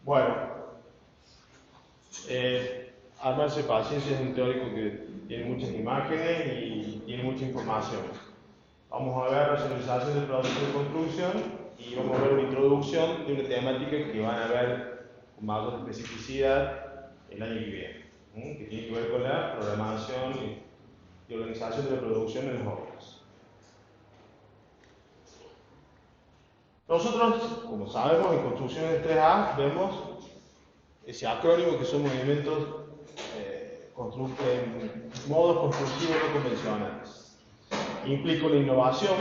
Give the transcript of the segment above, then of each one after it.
Bueno, armarse paciencia es un teórico que tiene muchas imágenes y tiene mucha información. Vamos a ver racionalización del proceso de construcción y vamos a ver una introducción de una temática que van a ver con mayor especificidad el año que viene, que tiene que ver con la programación y organización de la producción en las obras. Nosotros, como sabemos, en construcciones 3A vemos ese acrónimo que son movimientos, modos constructivos no convencionales. Implica una innovación,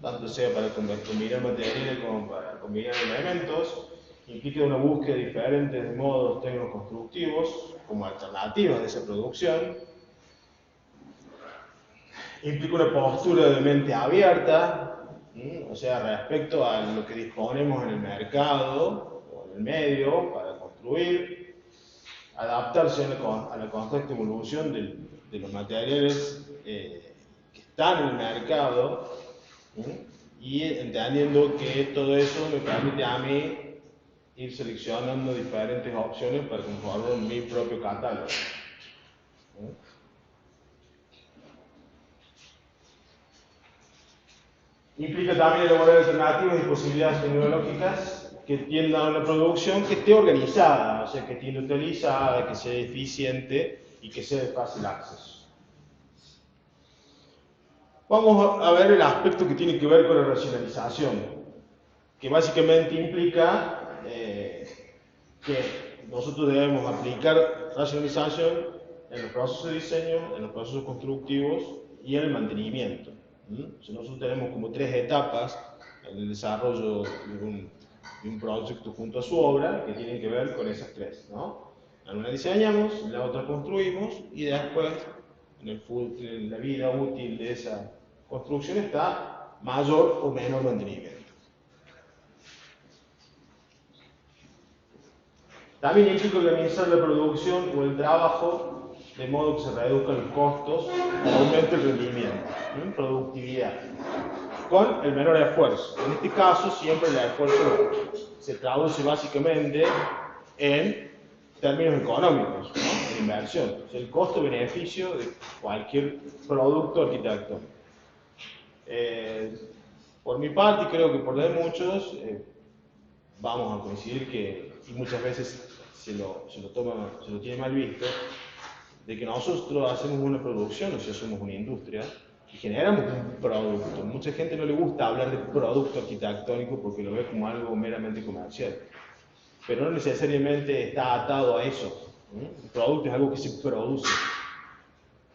tanto sea para combinar materiales como para combinar elementos. Implica una búsqueda de diferentes modos tecnoconstructivos como alternativas de esa producción. Implica una postura de mente abierta, o sea, respecto a lo que disponemos en el mercado o en el medio para construir, adaptarse a la constante evolución de los materiales que están en el mercado, y entendiendo que todo eso me permite a mí ir seleccionando diferentes opciones para conformar mi propio catálogo. Implica también elaborar alternativas y posibilidades tecnológicas que tiendan a una producción que esté organizada, o sea, que esté industrializada, que sea eficiente y que sea de fácil acceso. Vamos a ver el aspecto que tiene que ver con la racionalización, que básicamente implica que nosotros debemos aplicar racionalización en los procesos de diseño, en los procesos constructivos y en el mantenimiento. Nosotros tenemos como tres etapas en el desarrollo de un proyecto junto a su obra que tienen que ver con esas tres, ¿no? En una diseñamos, en la otra construimos y después en la vida útil de esa construcción está mayor o menor mantenimiento. También implica organizar la producción o el trabajo de modo que se reduzcan los costos y aumente el rendimiento, productividad, con el menor esfuerzo. En este caso, siempre el esfuerzo se traduce básicamente en términos económicos, ¿no? En inversión. O sea, el costo-beneficio de cualquier producto arquitectónico. Por mi parte, creo que por la de muchos, vamos a coincidir que, y muchas veces se lo tiene mal visto, de que nosotros hacemos una producción, o sea, somos una industria, y generamos un producto. Mucha gente no le gusta hablar de producto arquitectónico porque lo ve como algo meramente comercial, pero no necesariamente está atado a eso. El producto es algo que se produce.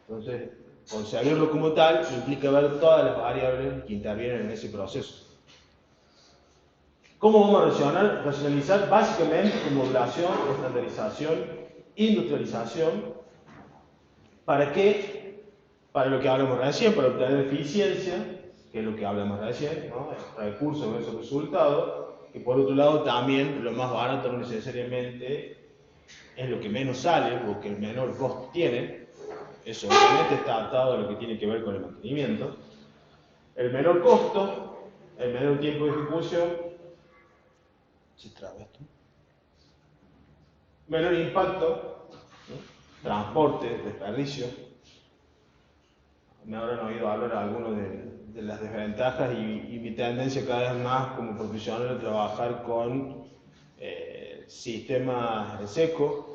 Entonces, concebirlo como tal implica ver todas las variables que intervienen en ese proceso. ¿Cómo vamos a racionalizar? Básicamente con modulación, estandarización, industrialización. ¿Para qué? Para lo que hablamos recién, para obtener eficiencia, que es lo que hablamos recién, ¿no? Recursos versus resultados, que por otro lado también lo más barato no necesariamente es lo que menos sale o que el menor costo tiene. Eso obviamente está atado a lo que tiene que ver con el mantenimiento. El menor costo, el menor tiempo de ejecución, menor impacto, ¿no? Transporte, desperdicio. Me habrán oído hablar algunos de las desventajas y mi tendencia cada vez más como profesional a trabajar con sistemas secos,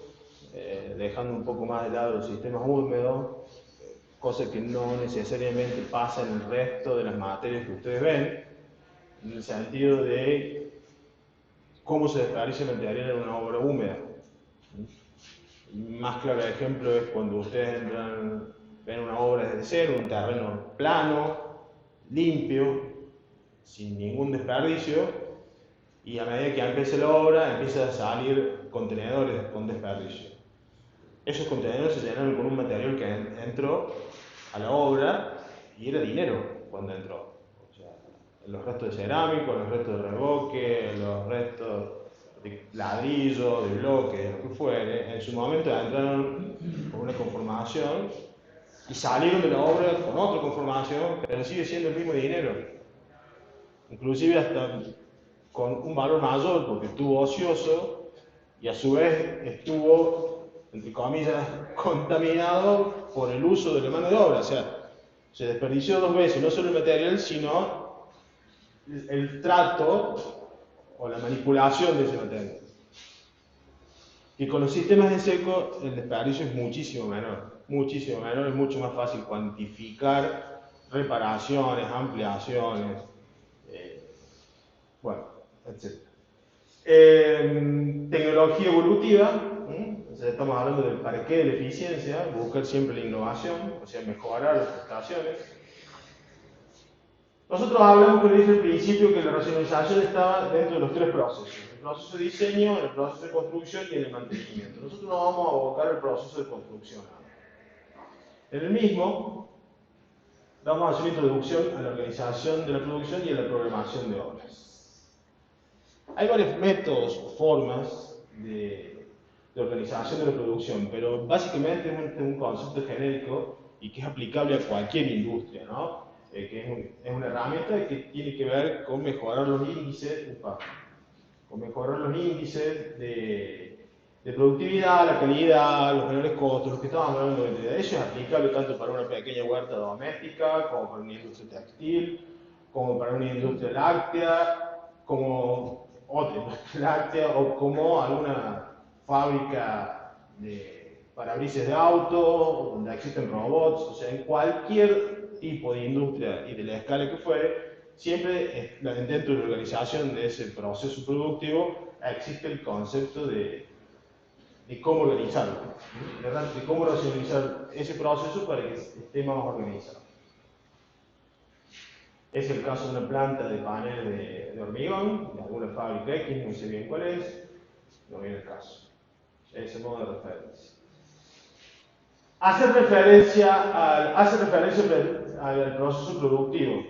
dejando un poco más de lado los sistemas húmedos, cosa que no necesariamente pasa en el resto de las materias que ustedes ven, en el sentido de cómo se desperdicia el material en una obra húmeda. El más claro ejemplo es cuando ustedes ven una obra desde cero, un terreno plano, limpio, sin ningún desperdicio, y a medida que empieza la obra empiezan a salir contenedores con desperdicio. Esos contenedores se llenaron con un material que entró a la obra y era dinero cuando entró. O sea, los restos de cerámico, los restos de revoque, los restos de ladrillo, de bloque, de lo que fuere, en su momento entraron con una conformación y salieron de la obra con otra conformación, pero sigue siendo el mismo dinero. Inclusive hasta con un valor mayor porque estuvo ocioso y a su vez estuvo, entre comillas, contaminado por el uso de la mano de obra. O sea, se desperdició 2 veces, no solo el material, sino el trato o la manipulación de ese material. Y con los sistemas en seco el desperdicio es muchísimo menor, es mucho más fácil cuantificar reparaciones, ampliaciones, bueno, etc. Tecnología evolutiva, o sea, estamos hablando del para qué de la eficiencia, buscar siempre la innovación, o sea, mejorar las prestaciones. Nosotros hablamos, como dije al principio, que la racionalización estaba dentro de los 3 procesos: el proceso de diseño, el proceso de construcción y el de mantenimiento. Nosotros nos vamos a abocar al proceso de construcción. En el mismo, vamos a hacer una introducción a la organización de la producción y a la programación de obras. Hay varios métodos o formas de organización de la producción, pero básicamente es un concepto genérico y que es aplicable a cualquier industria, ¿no? Que es una herramienta que tiene que ver con mejorar los índices, de productividad, la calidad, los menores costos, los que estábamos hablando de eso. Es aplicable tanto para una pequeña huerta doméstica, como para una industria textil, como para una industria láctea, como otra industria láctea, o como alguna fábrica de parabrisas de auto, donde existen robots. O sea, en cualquier tipo de industria y de la escala que fuere, siempre dentro de la organización de ese proceso productivo existe el concepto de cómo organizarlo, de cómo racionalizar ese proceso para que esté más organizado. Es el caso de una planta de paneles de hormigón, de alguna fábrica X, no sé bien cuál es, no viene el caso. Ese modo de referencia. Hace referencia al proceso productivo.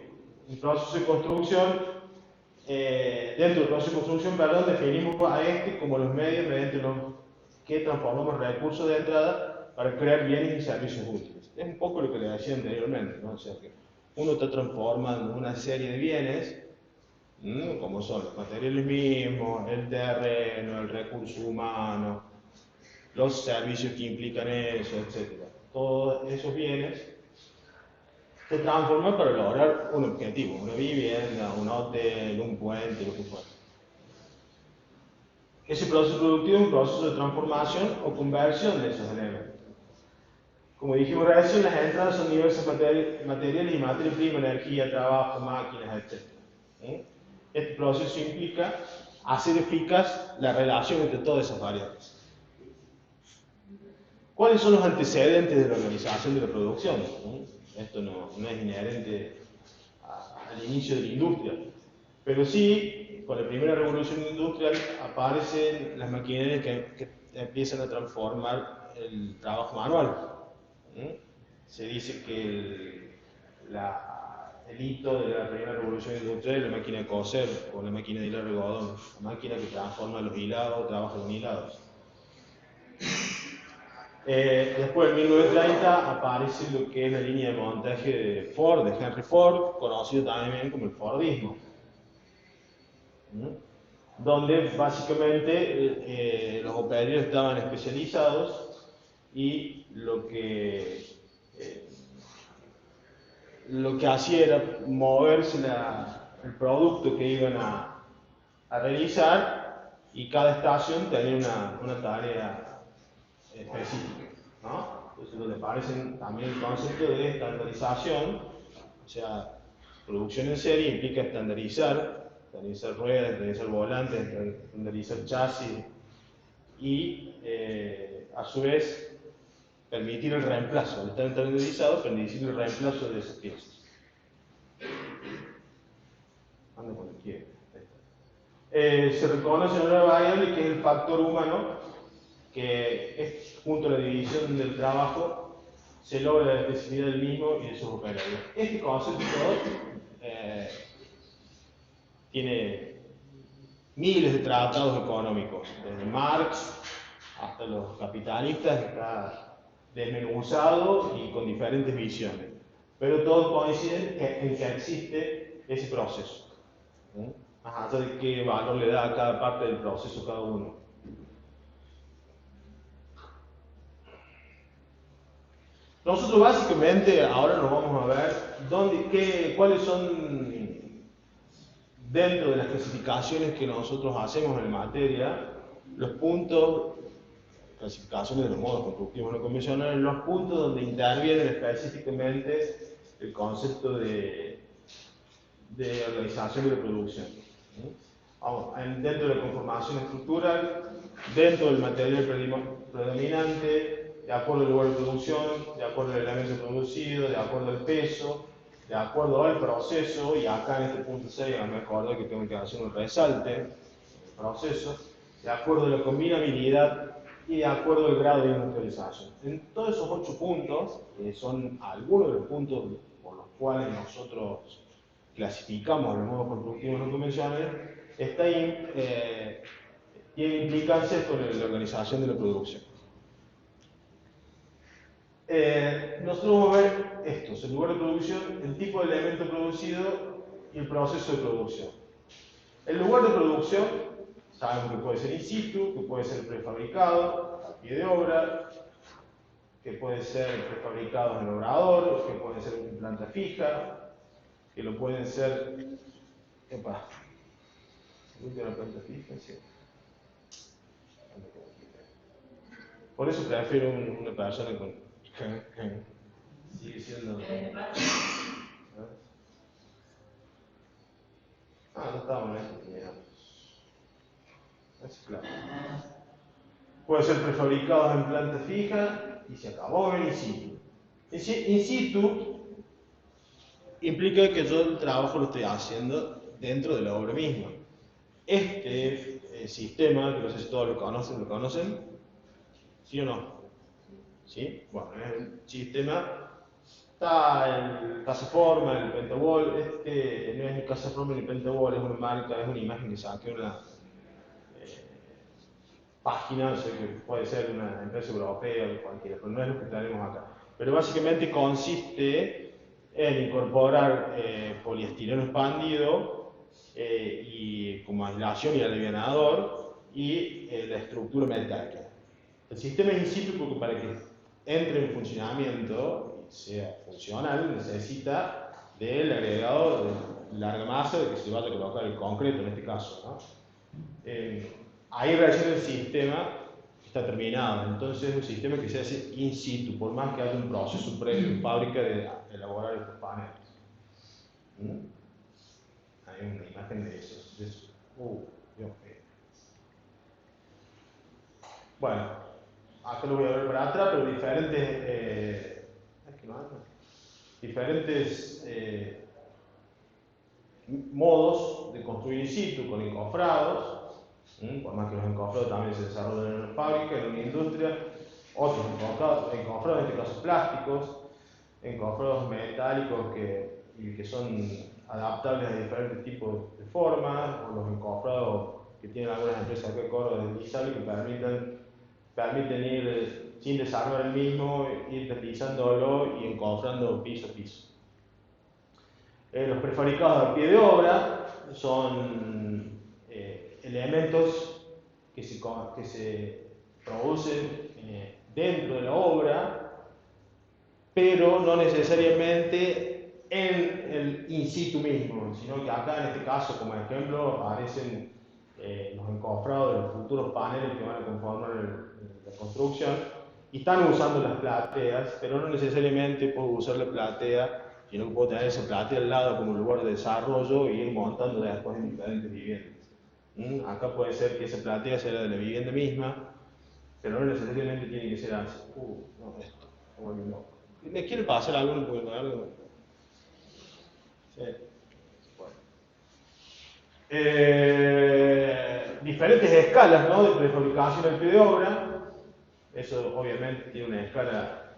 El proceso de construcción, dentro del proceso de construcción, definimos a este como los medios mediante los que transformamos recursos de entrada para crear bienes y servicios útiles. Es un poco lo que le decía anteriormente, ¿no? O sea que uno está transformando una serie de bienes, como son los materiales mismos, el terreno, el recurso humano, los servicios que implican eso, etc. Todos esos bienes se transforman para lograr un objetivo: una vivienda, un hotel, un puente, lo que fuera. Ese proceso productivo es un proceso de transformación o conversión de esos elementos. Como dijimos recién, las entradas son diversas materiales y materia prima, energía, trabajo, máquinas, etc. Este proceso implica hacer eficaz la relación entre todas esas variables. ¿Cuáles son los antecedentes de la organización de la producción? Esto no es inherente al inicio de la industria, pero sí, con la primera revolución industrial aparecen las maquinarias que empiezan a transformar el trabajo manual. Se dice que el hito de la primera revolución industrial es la máquina de coser o la máquina de hilar algodón, la máquina que transforma los hilados, trabaja con hilados. Después, en 1930, aparece lo que es la línea de montaje de Ford, de Henry Ford, conocido también como el Fordismo, donde básicamente los operarios estaban especializados y lo que hacía era moverse el producto que iban a realizar, y cada estación tenía una tarea específica, ¿no? Entonces, donde aparecen también el concepto de estandarización, o sea, producción en serie implica estandarizar ruedas, estandarizar volantes, estandarizar chasis y, a su vez, permitir el reemplazo. Al estar estandarizado, permitir el reemplazo de esas piezas. Anda cuando quiera. Se reconoce una nueva variable que es el factor humano, que es, junto a la división del trabajo, se logra la especificidad del mismo y de sus operarios. Este concepto tiene miles de tratados económicos, desde Marx hasta los capitalistas, está desmenuzado y con diferentes visiones, pero todos coinciden en que existe ese proceso, más allá de qué valor le da a cada parte del proceso cada uno. Nosotros básicamente ahora nos vamos a ver cuáles son, dentro de las clasificaciones que nosotros hacemos en materia, los puntos, clasificaciones de los modos constructivos no convencionales, los puntos donde intervienen específicamente el concepto de organización de la producción. Dentro de la conformación estructural, dentro del material predominante, de acuerdo al lugar de producción, de acuerdo al elemento producido, de acuerdo al peso, de acuerdo al proceso, y acá en este punto 6 me acuerdo que tengo que hacer un resalte, el proceso, de acuerdo a la combinabilidad y de acuerdo al grado de industrialización. En todos esos 8 puntos, que son algunos de los puntos por los cuales nosotros clasificamos los modos constructivos no convencionales, tiene implicancias con la organización de la producción. Nosotros vamos a ver estos: el lugar de producción, el tipo de elemento producido y el proceso de producción. El lugar de producción, sabemos que puede ser in situ, que puede ser prefabricado, a pie de obra, que puede ser prefabricado en el obrador, que puede ser en planta fija, que lo pueden ser... Epa, la planta fija, sí. Por eso prefiero una persona con... Sigue siendo... No estamos en esto, mira. Es claro. Puede ser prefabricados en planta fija y se acabó en in situ. In situ implica que yo el trabajo lo estoy haciendo dentro de la obra misma. Este sistema, que no sé si todos lo conocen, ¿sí o no? ¿Sí? Bueno, es el sistema, está el Casaforma, el Pentawall. Este no es el Casaforma ni el Pentawall, es una marca, es una imagen que saqué una página, o sea, que puede ser una empresa europea o cualquiera, pero no es lo que tenemos acá. Pero básicamente consiste en incorporar poliestireno expandido y como aislación y alivianador y la estructura metálica. El sistema es in situ porque para que entre en funcionamiento y sea funcional necesita del agregado de larga masa de que se vaya a colocar el concreto en este caso, ¿no? Ahí reacciona el sistema, está terminado. Entonces es un sistema que se hace in situ, por más que haya un proceso previo en fábrica de elaborar estos paneles. Hay una imagen de eso. Dios mío. Bueno, acá lo voy a ver para atrás, pero diferentes modos de construir in situ con encofrados. Por más que los encofrados también se desarrollan en una fábrica, en una industria, otros encofrados, en este caso plásticos, encofrados metálicos que son adaptables a diferentes tipos de formas, o los encofrados que tienen algunas empresas acá de Córdoba deslizables que permiten ir sin desarmar el mismo, ir deslizándolo y encofrando piso a piso. Los prefabricados a pie de obra son elementos que se producen dentro de la obra, pero no necesariamente en el in situ mismo, sino que acá en este caso, como ejemplo, aparecen los encofrados de los futuros paneles que van a conformar la construcción, y están usando las plateas, pero no necesariamente puedo usar la platea, sino que puedo tener esa platea al lado como lugar de desarrollo y ir montando después en diferentes viviendas. Acá puede ser que esa platea sea de la vivienda misma, pero no necesariamente tiene que ser así. No, esto, no. ¿Me quiere pasar algo? Sí. Bueno. Diferentes escalas, ¿no?, de prefabricación al pie de obra. Eso obviamente tiene una escala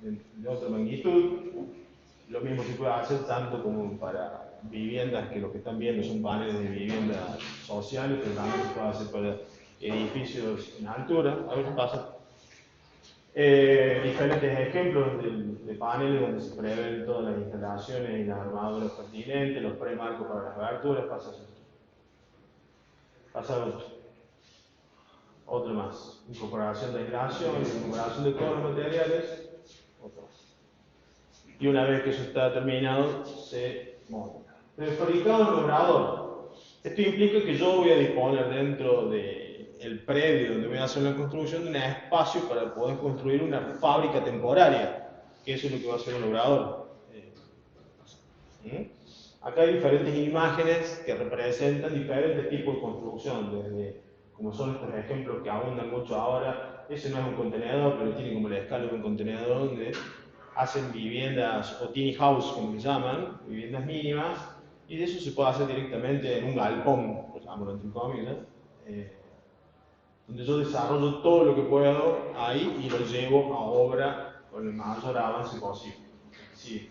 de otra magnitud. Lo mismo se puede hacer tanto como para viviendas, que lo que están viendo son paneles de viviendas sociales, pero también se puede hacer para edificios en altura. A ver qué pasa. Diferentes ejemplos de paneles donde se prevén todas las instalaciones y las armaduras pertinentes, los premarcos para las aberturas. Pasa otro más. Incorporación de aislación, incorporación de todos los materiales y una vez que eso está terminado, se monta. Prefabricado en obrador. Esto implica que yo voy a disponer dentro del predio donde voy a hacer la construcción de un espacio para poder construir una fábrica temporaria, que eso es lo que va a hacer un obrador. Acá hay diferentes imágenes que representan diferentes tipos de construcción, desde, como son estos ejemplos que abundan mucho ahora, ese no es un contenedor, pero tiene como la escala de un contenedor, donde hacen viviendas, o tiny house como se llaman, viviendas mínimas, y de eso se puede hacer directamente en un galpón, por ejemplo, entre comillas, donde yo desarrollo todo lo que puedo ahí y lo llevo a obra con el mayor avance posible. Sí.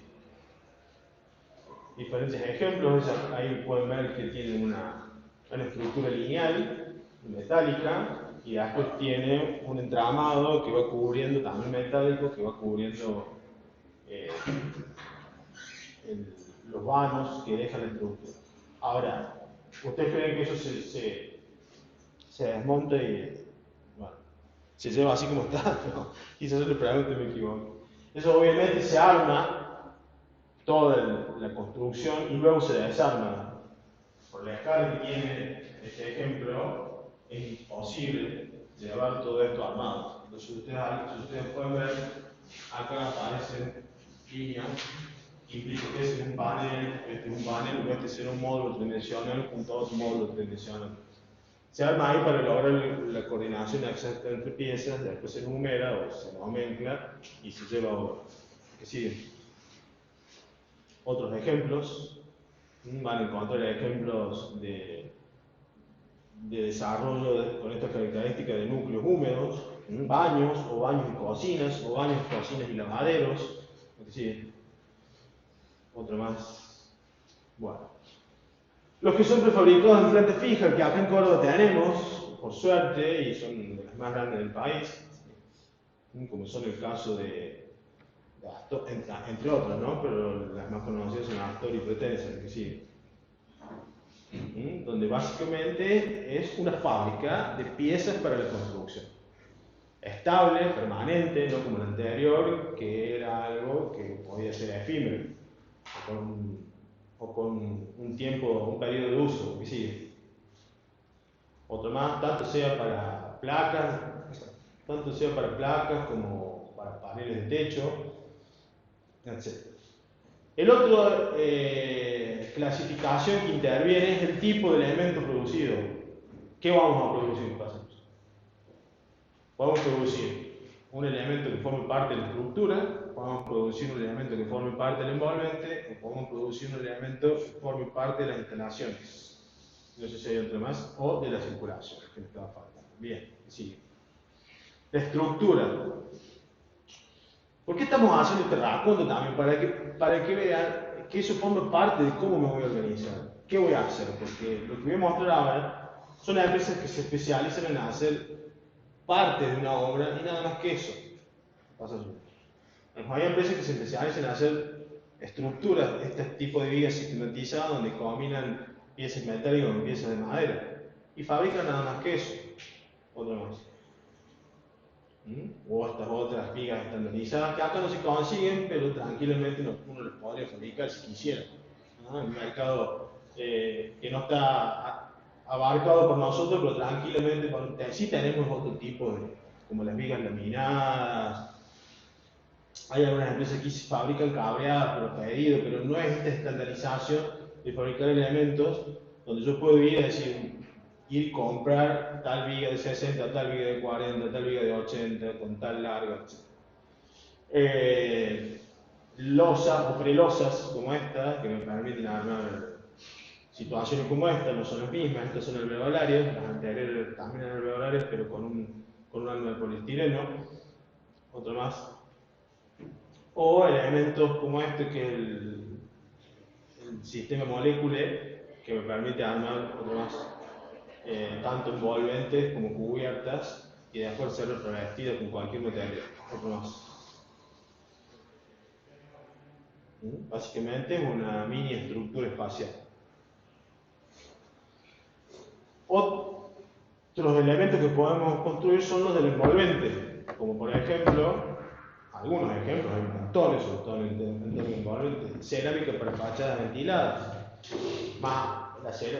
Diferentes ejemplos, ahí pueden ver que tienen una estructura lineal, metálica, y después tiene un entramado que va cubriendo, también metálico, que va cubriendo los vanos que deja la estructura. Ahora, ¿ustedes creen que eso se desmonta y bueno, se lleva así como está? No, quizás yo le pregunto y me equivoco. Eso obviamente se arma toda la construcción y luego se desarma. Por la escala que tiene este ejemplo, es imposible llevar todo esto armado. Entonces, ustedes pueden ver, acá aparecen líneas que implica que este es un panel, o este será un módulo tridimensional junto a otro módulo tridimensional. Se arma ahí para lograr la coordinación exacta entre piezas, después se numera o se nomencla y se lleva a obra. ¿Qué sigue? Otros ejemplos. Van a encontrar ejemplos de desarrollo con esta característica de núcleos húmedos, baños y cocinas, o baños, cocinas y lavaderos. ¿Sí? Otro más. Bueno. Los que son prefabricados en planta fija, que acá en Córdoba tenemos, por suerte, y son de las más grandes del país, como son el caso de Astor, entre otras, ¿no? Pero las más conocidas son Astor y Pretensa, que sí. Donde básicamente es una fábrica de piezas para la construcción. Estable, permanente, no como el anterior, que era algo que podía ser efímero, o con un tiempo, un periodo de uso, que sigue. Otro más, tanto sea para placas como para paneles de techo, etc. El otro clasificación que interviene es el tipo de elemento producido. ¿Qué vamos a producir? Podemos producir un elemento que forme parte de la estructura, podemos producir un elemento que forme parte del envolvente, o podemos producir un elemento que forme parte de las instalaciones. No sé si hay otro más, o de la circulación, que me estaba faltando. Bien, sigue. La estructura. ¿Por qué estamos haciendo este raconto también? Para que vean que eso forma parte de cómo me voy a organizar. ¿Qué voy a hacer? Porque lo que voy a mostrar ahora son empresas que se especializan en hacer parte de una obra y nada más que eso. Hay empresas que se especializan en hacer estructuras, este tipo de vigas sistematizadas donde combinan piezas metálicas con piezas de madera y fabrican nada más que eso. Otra más. O estas otras vigas estandarizadas que acá no se consiguen, pero tranquilamente uno las podría fabricar si quisiera. Un mercado que no está abarcado por nosotros, pero tranquilamente sí tenemos otro tipo de, como las vigas laminadas. Hay algunas empresas que se fabrican cabreadas por pedido, pero no es esta estandarización de fabricar elementos donde yo puedo ir a decir, ir a comprar tal viga de 60, tal viga de 40, tal viga de 80, con tal larga, etc. Losas o prelosas como esta, que me permiten armar situaciones como esta, no son las mismas, estas son alveolarias, las anteriores también eran alveolarias, pero con un alma de poliestireno. Otro más. O elementos como este, que es el sistema molécule, que me permite armar otro más, tanto envolventes como cubiertas, y después ser revestidas con cualquier material. Otro más. Básicamente es una mini estructura espacial. Otros elementos que podemos construir son los del envolvente, como por ejemplo, algunos ejemplos, hay montones, sobre todo en el entorno envolvente. Cerámica para fachadas ventiladas.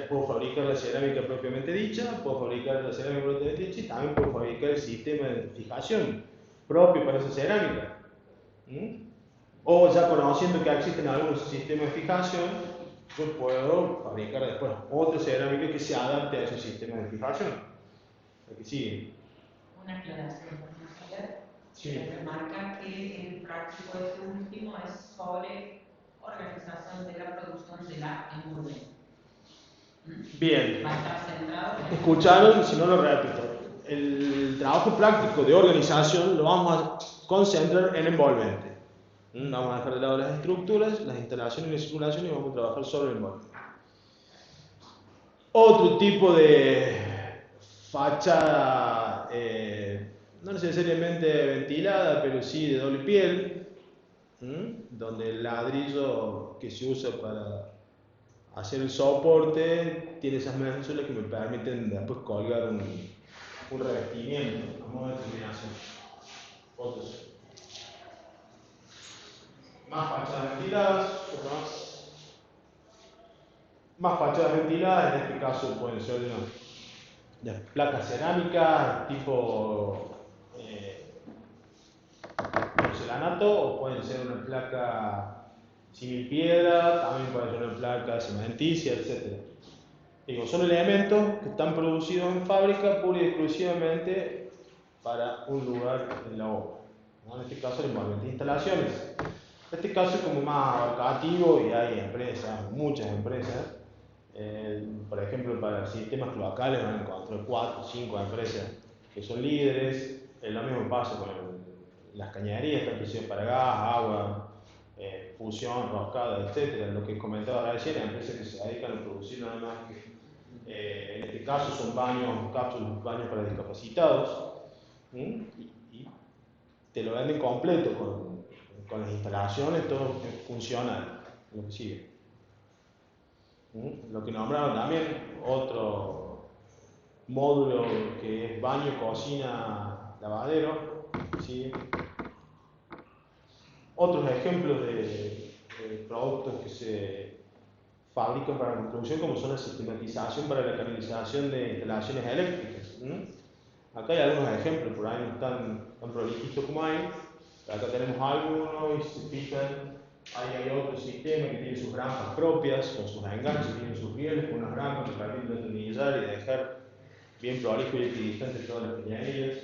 Puedo fabricar la cerámica propiamente dicha, puedo fabricar la cerámica propiamente dicha y también puedo fabricar el sistema de fijación propio para esa cerámica. O ya conociendo que existen algunos sistemas de fijación, yo puedo fabricar después otra cerámica que se adapte a esos sistemas de fijación. Aquí sigue. Una aclaración, Sí. Remarca que el práctico de este último es sobre organización de la producción de la emulsión. Bien. Va a estar centrado en... Escucharon, si no lo repito. El trabajo práctico de organización lo vamos a concentrar en envolvente. Vamos a dejar de lado las estructuras, las instalaciones y la circulación y vamos a trabajar sobre el envolvente. Otro tipo de fachada, no necesariamente ventilada, pero sí de doble piel, donde el ladrillo que se usa para hacer el soporte tiene esas ménsulas que me permiten después colgar un revestimiento a modo de terminación. Otros. Más fachadas ventiladas, más fachadas ventiladas, en este caso pueden ser de placas cerámicas tipo porcelanato, o pueden ser una placa simil piedra, también puede ser una placa cementicia, etc. Digo, son elementos que están producidos en fábrica pura y exclusivamente para un lugar en la obra. En este caso, el envolvente de instalaciones. Este caso es como más abarcativo y hay empresas, muchas empresas. Por ejemplo, para sistemas cloacales van a encontrar 4 o 5 empresas que son líderes. Lo mismo pasa con las cañerías, tanto sea para gas, agua, fusión, roscada, etc. Lo que comentaba recién, empresas que se dedican a producir nada más que, en este caso son baños, cápsulas, baños para discapacitados, y te lo venden completo con las instalaciones, todo funcional, lo que sigue. Lo que nombraron también, otro módulo que es baño, cocina, lavadero, ¿sí? Otros ejemplos de productos que se fabrican para la construcción, como son la sistematización para la canalización de instalaciones eléctricas. Acá hay algunos ejemplos, por ahí no están tan prolijitos como hay. Acá tenemos algunos y si se fijan, ahí hay otro sistema que tiene sus rampas propias, con sus enganches, tienen sus rieles con unas rampas que permiten atornillar y dejar bien prolijo y equidistante todas las cañerías.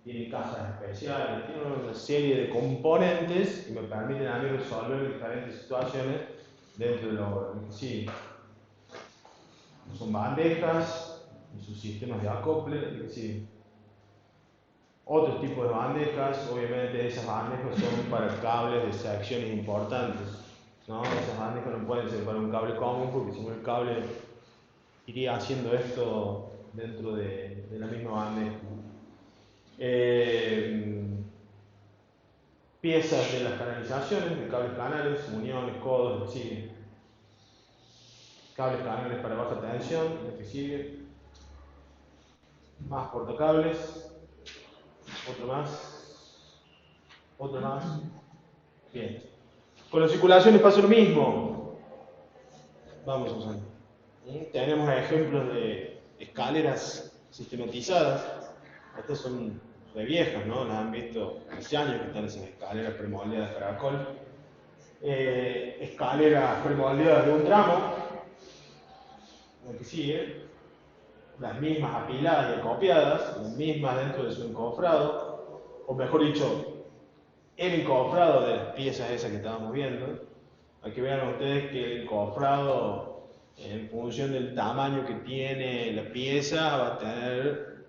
Tienen cajas especiales, tienen una serie de componentes que me permiten a mí resolver diferentes situaciones dentro de la obra. Sí, son bandejas y sus sistemas de acople. Sí. Otros tipos de bandejas, obviamente esas bandejas son para cables de secciones importantes, ¿no? Esas bandejas no pueden ser para un cable común porque si no el cable iría haciendo esto dentro de la misma bandeja. Piezas de las canalizaciones, de cables canales, uniones, codos, sigue. Cables canales para baja tensión, lo que sigue. Más portacables. Otro más. Bien. Con las circulaciones pasa lo mismo. Vamos, Susana. Tenemos ejemplos de escaleras sistematizadas. Estas son de viejas, ¿no? Las han visto hace años que están esas escaleras premoldeadas de caracol. Escaleras premoldeadas de un tramo. Lo que sigue. Las mismas apiladas y acopiadas, las mismas dentro de su encofrado, o mejor dicho, el encofrado de las piezas esas que estábamos viendo. Aquí vean ustedes que el encofrado, en función del tamaño que tiene la pieza, va a tener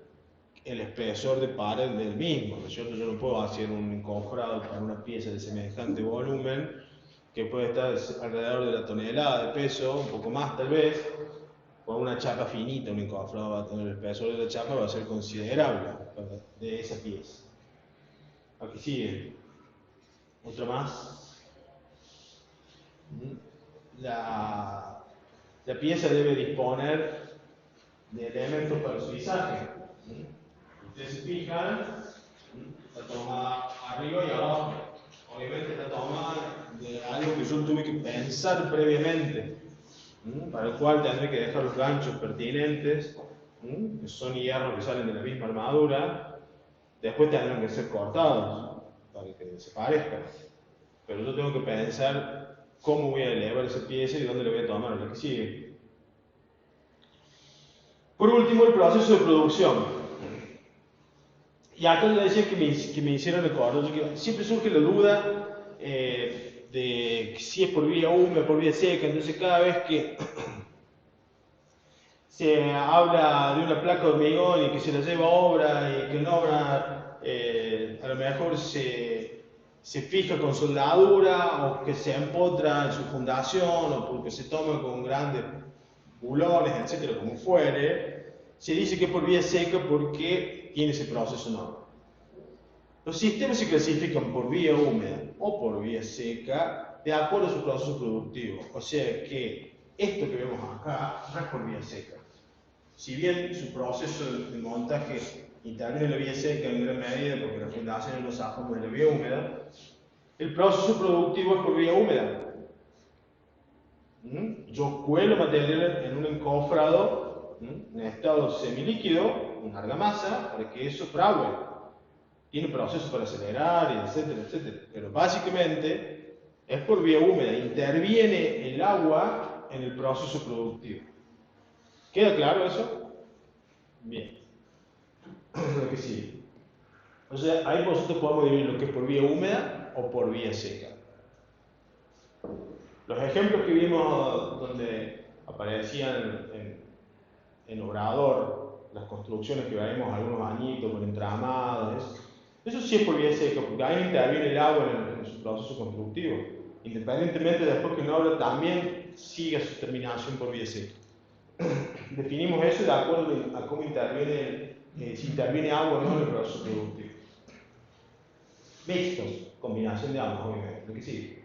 el espesor de pared del mismo, ¿no es cierto? Yo no puedo hacer un encofrado para una pieza de semejante volumen, que puede estar alrededor de la tonelada de peso, un poco más tal vez. Con una chapa finita, un encofrado va a tener el espesor de la chapa, va a ser considerable de esa pieza. Aquí sigue. Otro más. La pieza debe disponer de elementos para su izaje. Ustedes se fijan, está tomada arriba y abajo. Obviamente está tomada de algo que yo tuve que pensar previamente, para el cual tendré que dejar los ganchos pertinentes, que son hierros que salen de la misma armadura. Después tendrán que ser cortados para que desaparezcan. Pero yo tengo que pensar cómo voy a elevar esa pieza y dónde le voy a tomar a la que sigue. Por último, el proceso de producción. Y acá le decía que me hicieron recordar, siempre surge la duda de si es por vía húmeda o por vía seca. Entonces cada vez que se habla de una placa de hormigón y que se la lleva a obra y que en obra a lo mejor se fija con soldadura o que se empotra en su fundación o porque se toma con grandes bulones, etcétera, como fuere, se dice que es por vía seca porque tiene ese proceso normal. Los sistemas se clasifican por vía húmeda o por vía seca de acuerdo a su proceso productivo. O sea que esto que vemos acá no es por vía seca. Si bien su proceso de montaje interviene en la vía seca en gran medida porque la fundación no zafamos de la vía húmeda, el proceso productivo es por vía húmeda. Yo cuelo material en un encofrado en estado semilíquido, una argamasa, para que eso fragüe. Tiene procesos para acelerar, etcétera, etcétera. Pero básicamente es por vía húmeda. Interviene el agua en el proceso productivo. ¿Queda claro eso? Bien. Lo que sigue. O sea, ahí nosotros podemos dividir lo que es por vía húmeda o por vía seca. Los ejemplos que vimos donde aparecían en Obrador, las construcciones que vemos algunos añitos con entramados, eso sí es por vía seca, porque ahí interviene el agua en su proceso constructivo. Independientemente de después que una obra también siga su terminación por vía seca. Definimos eso de acuerdo a cómo interviene, si interviene agua o no en el proceso productivo. Mixtos, combinación de ambos, obviamente. Lo que sigue.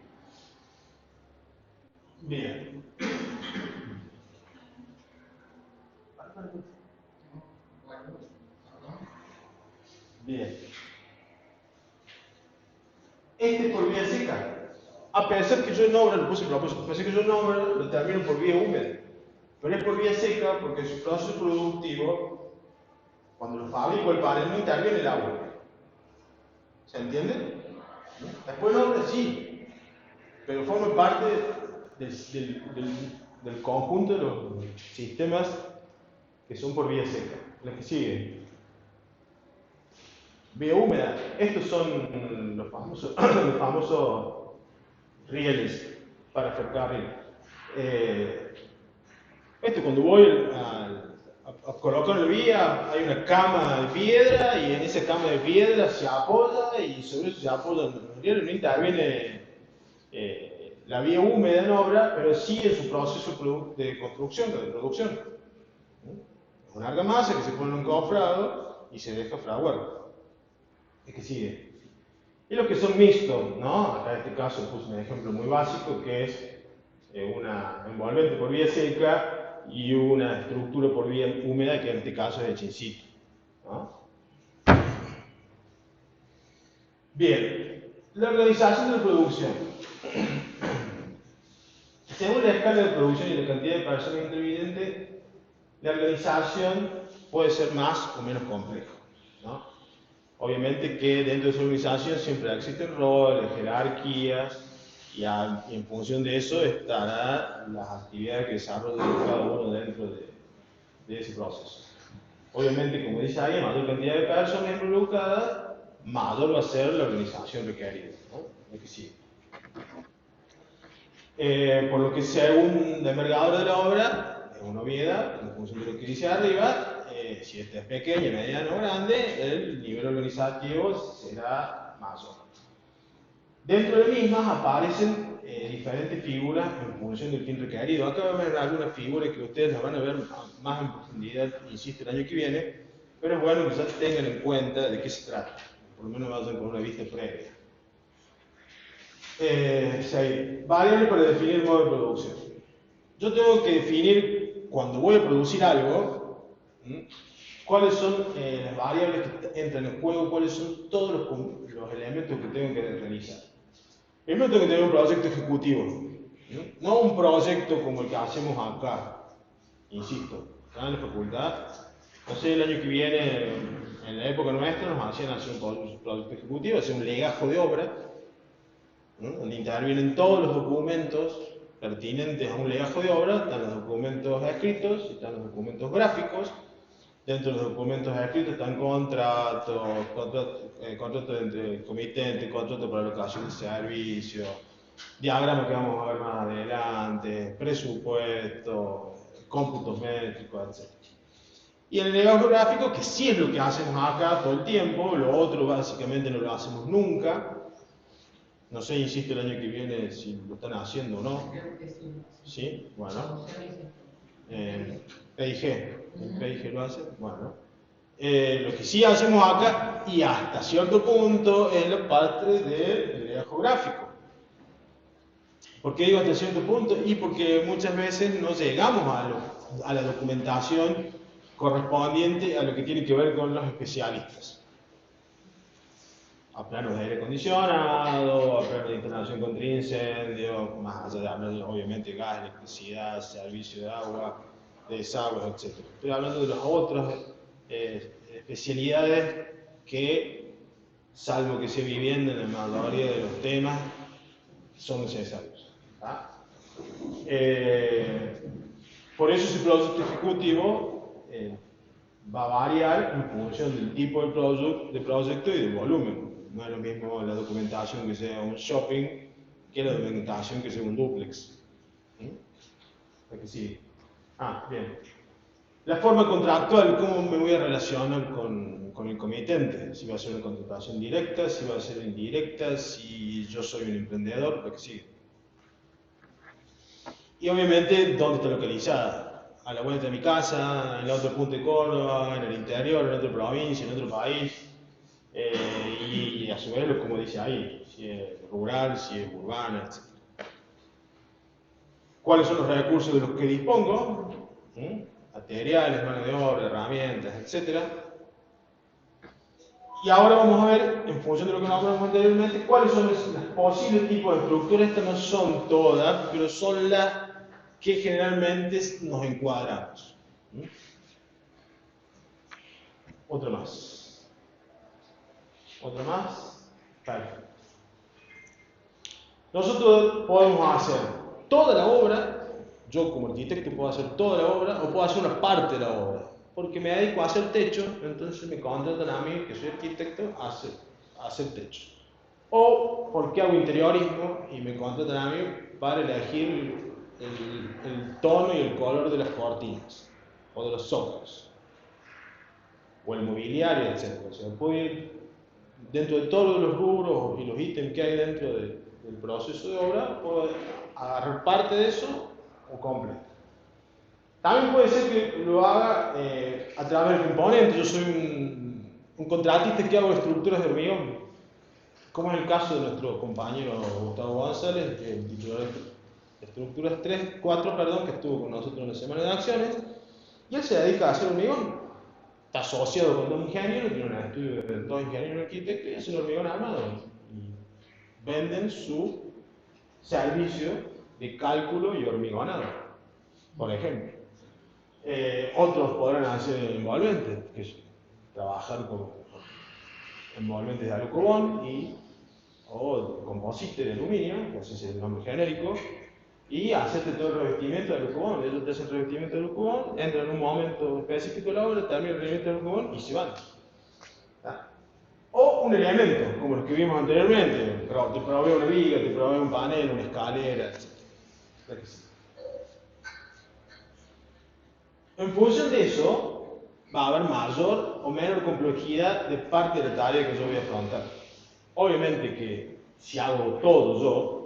Bien. Bien. Este es por vía seca. A pesar que yo en obra, lo puse propósito, a pesar que yo en obra lo termino por vía húmeda. Pero es por vía seca porque su proceso productivo, cuando lo fabrico el panel, no interviene el agua. ¿Se entiende? Después en obra sí, pero forma parte del conjunto de los sistemas que son por vía seca. La que sigue. Vía húmeda. Estos son los famosos rieles para ferrocarril. Cuando voy a colocar la vía, hay una cama de piedra y en esa cama de piedra se apoya y sobre eso se apoya el riel. No interviene la vía húmeda en obra, pero sí en su proceso de construcción, de producción. Una argamasa que se pone en un cofrado y se deja fraguar. ¿Es que sigue? Y los que son mixtos, ¿no? Acá en este caso puse un ejemplo muy básico que es una envolvente por vía seca y una estructura por vía húmeda que en este caso es el chincito, ¿no? Bien, la organización de la producción. Según la escala de producción y la cantidad de personas intervinientes, la organización puede ser más o menos compleja, ¿no? Obviamente que dentro de esa organización siempre existen roles, jerarquías, y en función de eso estarán las actividades que desarrolla cada uno dentro de ese proceso. Obviamente, como dice ahí, mayor cantidad de personas involucradas, mayor va a ser la organización requerida, ¿no? Lo que sigue. Por lo que según la envergadura de la obra, es una obviedad, en función de lo que dice arriba, si esta es pequeña, mediana o grande, el nivel organizativo será mayor. Dentro de mismas aparecen diferentes figuras en función del fin requerido. Acá van a ver algunas figuras que ustedes las van a ver más en profundidad, insisto, el año que viene, pero es bueno que ya tengan en cuenta de qué se trata, por lo menos vayan con una vista previa. Variables para definir el modo de producción. Yo tengo que definir, cuando voy a producir algo, cuáles son las variables que entran en juego, cuáles son todos los elementos que tengo que realizar. Primero tengo que tener un proyecto ejecutivo, no un proyecto como el que hacemos acá, insisto, acá en la facultad. No sé, el año que viene, en la época nuestra, nos hacían hacer un proyecto ejecutivo, hacer un legajo de obra, donde intervienen todos los documentos pertinentes a un legajo de obra, están los documentos escritos, están los documentos gráficos. Dentro de los documentos escritos están contrato entre comitente, contrato para locación de servicio, diagrama que vamos a ver más adelante, presupuesto, cómputos métricos, etc. Y en el legajo gráfico, que sí es lo que hacemos acá todo el tiempo, lo otro básicamente no lo hacemos nunca. No sé, insisto, el año que viene si lo están haciendo o no. Creo que sí. ¿Sí? Bueno. PIG. El PIG lo hace. Bueno. Lo que sí hacemos acá, y hasta cierto punto, es la parte del legajo gráfico. ¿Por qué digo hasta cierto punto? Y porque muchas veces no llegamos a la documentación correspondiente a lo que tiene que ver con los especialistas. A planos de aire acondicionado, a planos de internación contra incendio, más allá de hablar obviamente de gas, electricidad, servicio de agua, de desagües, etc. Estoy hablando de las otras especialidades que, salvo que se vivienda en la mayoría de los temas, son necesarios. Por eso ese proyecto ejecutivo va a variar en función del tipo de proyecto y del volumen. No es lo mismo la documentación que sea un shopping que la documentación que sea un dúplex. Aquí sí. Bien. La forma contractual, ¿cómo me voy a relacionar con el comitente? Si va a ser una contratación directa, si va a ser indirecta, si yo soy un emprendedor, lo que sigue. Y obviamente, ¿dónde está localizada? A la vuelta de mi casa, en la otra punta de Córdoba, en el interior, en otra provincia, en otro país. Y a su vez, como dice ahí, si es rural, si es urbana, etc. ¿Cuáles son los recursos de los que dispongo? Materiales, mano de obra, herramientas, etc. Y ahora vamos a ver, en función de lo que nos hablamos anteriormente, cuáles son los posibles tipos de estructuras. Estas no son todas, pero son las que generalmente nos encuadramos. Otra más. Otra más. Perfecto. Nosotros podemos hacer toda la obra, yo como arquitecto puedo hacer toda la obra o puedo hacer una parte de la obra. Porque me dedico a hacer techo, entonces me contratan a mí, que soy arquitecto, a hacer techo. O porque hago interiorismo y me contratan a mí para elegir el tono y el color de las cortinas o de los zócalos o el mobiliario, etc. O sea, puedo ir dentro de todos los rubros y los ítems que hay dentro del proceso de obra, puedo agarrar parte de eso o completo. También puede ser que lo haga a través de componentes. Yo soy un contratista que hago estructuras de hormigón, como es el caso de nuestro compañero Gustavo González, el titular de Estructuras 4, que estuvo con nosotros en la Semana de Acciones, y él se dedica a hacer hormigón. Está asociado con dos ingenieros, tiene un estudio de dos ingenieros arquitectos y hacen hormigón armado. Y venden su servicio de cálculo y hormigonado, por ejemplo. Otros podrán hacer envolventes, que es trabajar con envolventes de alucobón o composite de aluminio, que ese es el nombre genérico, y hacerte todo el revestimiento de alucobón. Ellos te hacen el revestimiento de alucobón, entran en un momento específico de la obra, terminan el revestimiento de alucobón y se van. O un elemento, como los que vimos anteriormente, te provee una viga, te provee un panel, una escalera, etc. En función de eso, va a haber mayor o menor complejidad de parte de la tarea que yo voy a afrontar. Obviamente que si hago todo yo,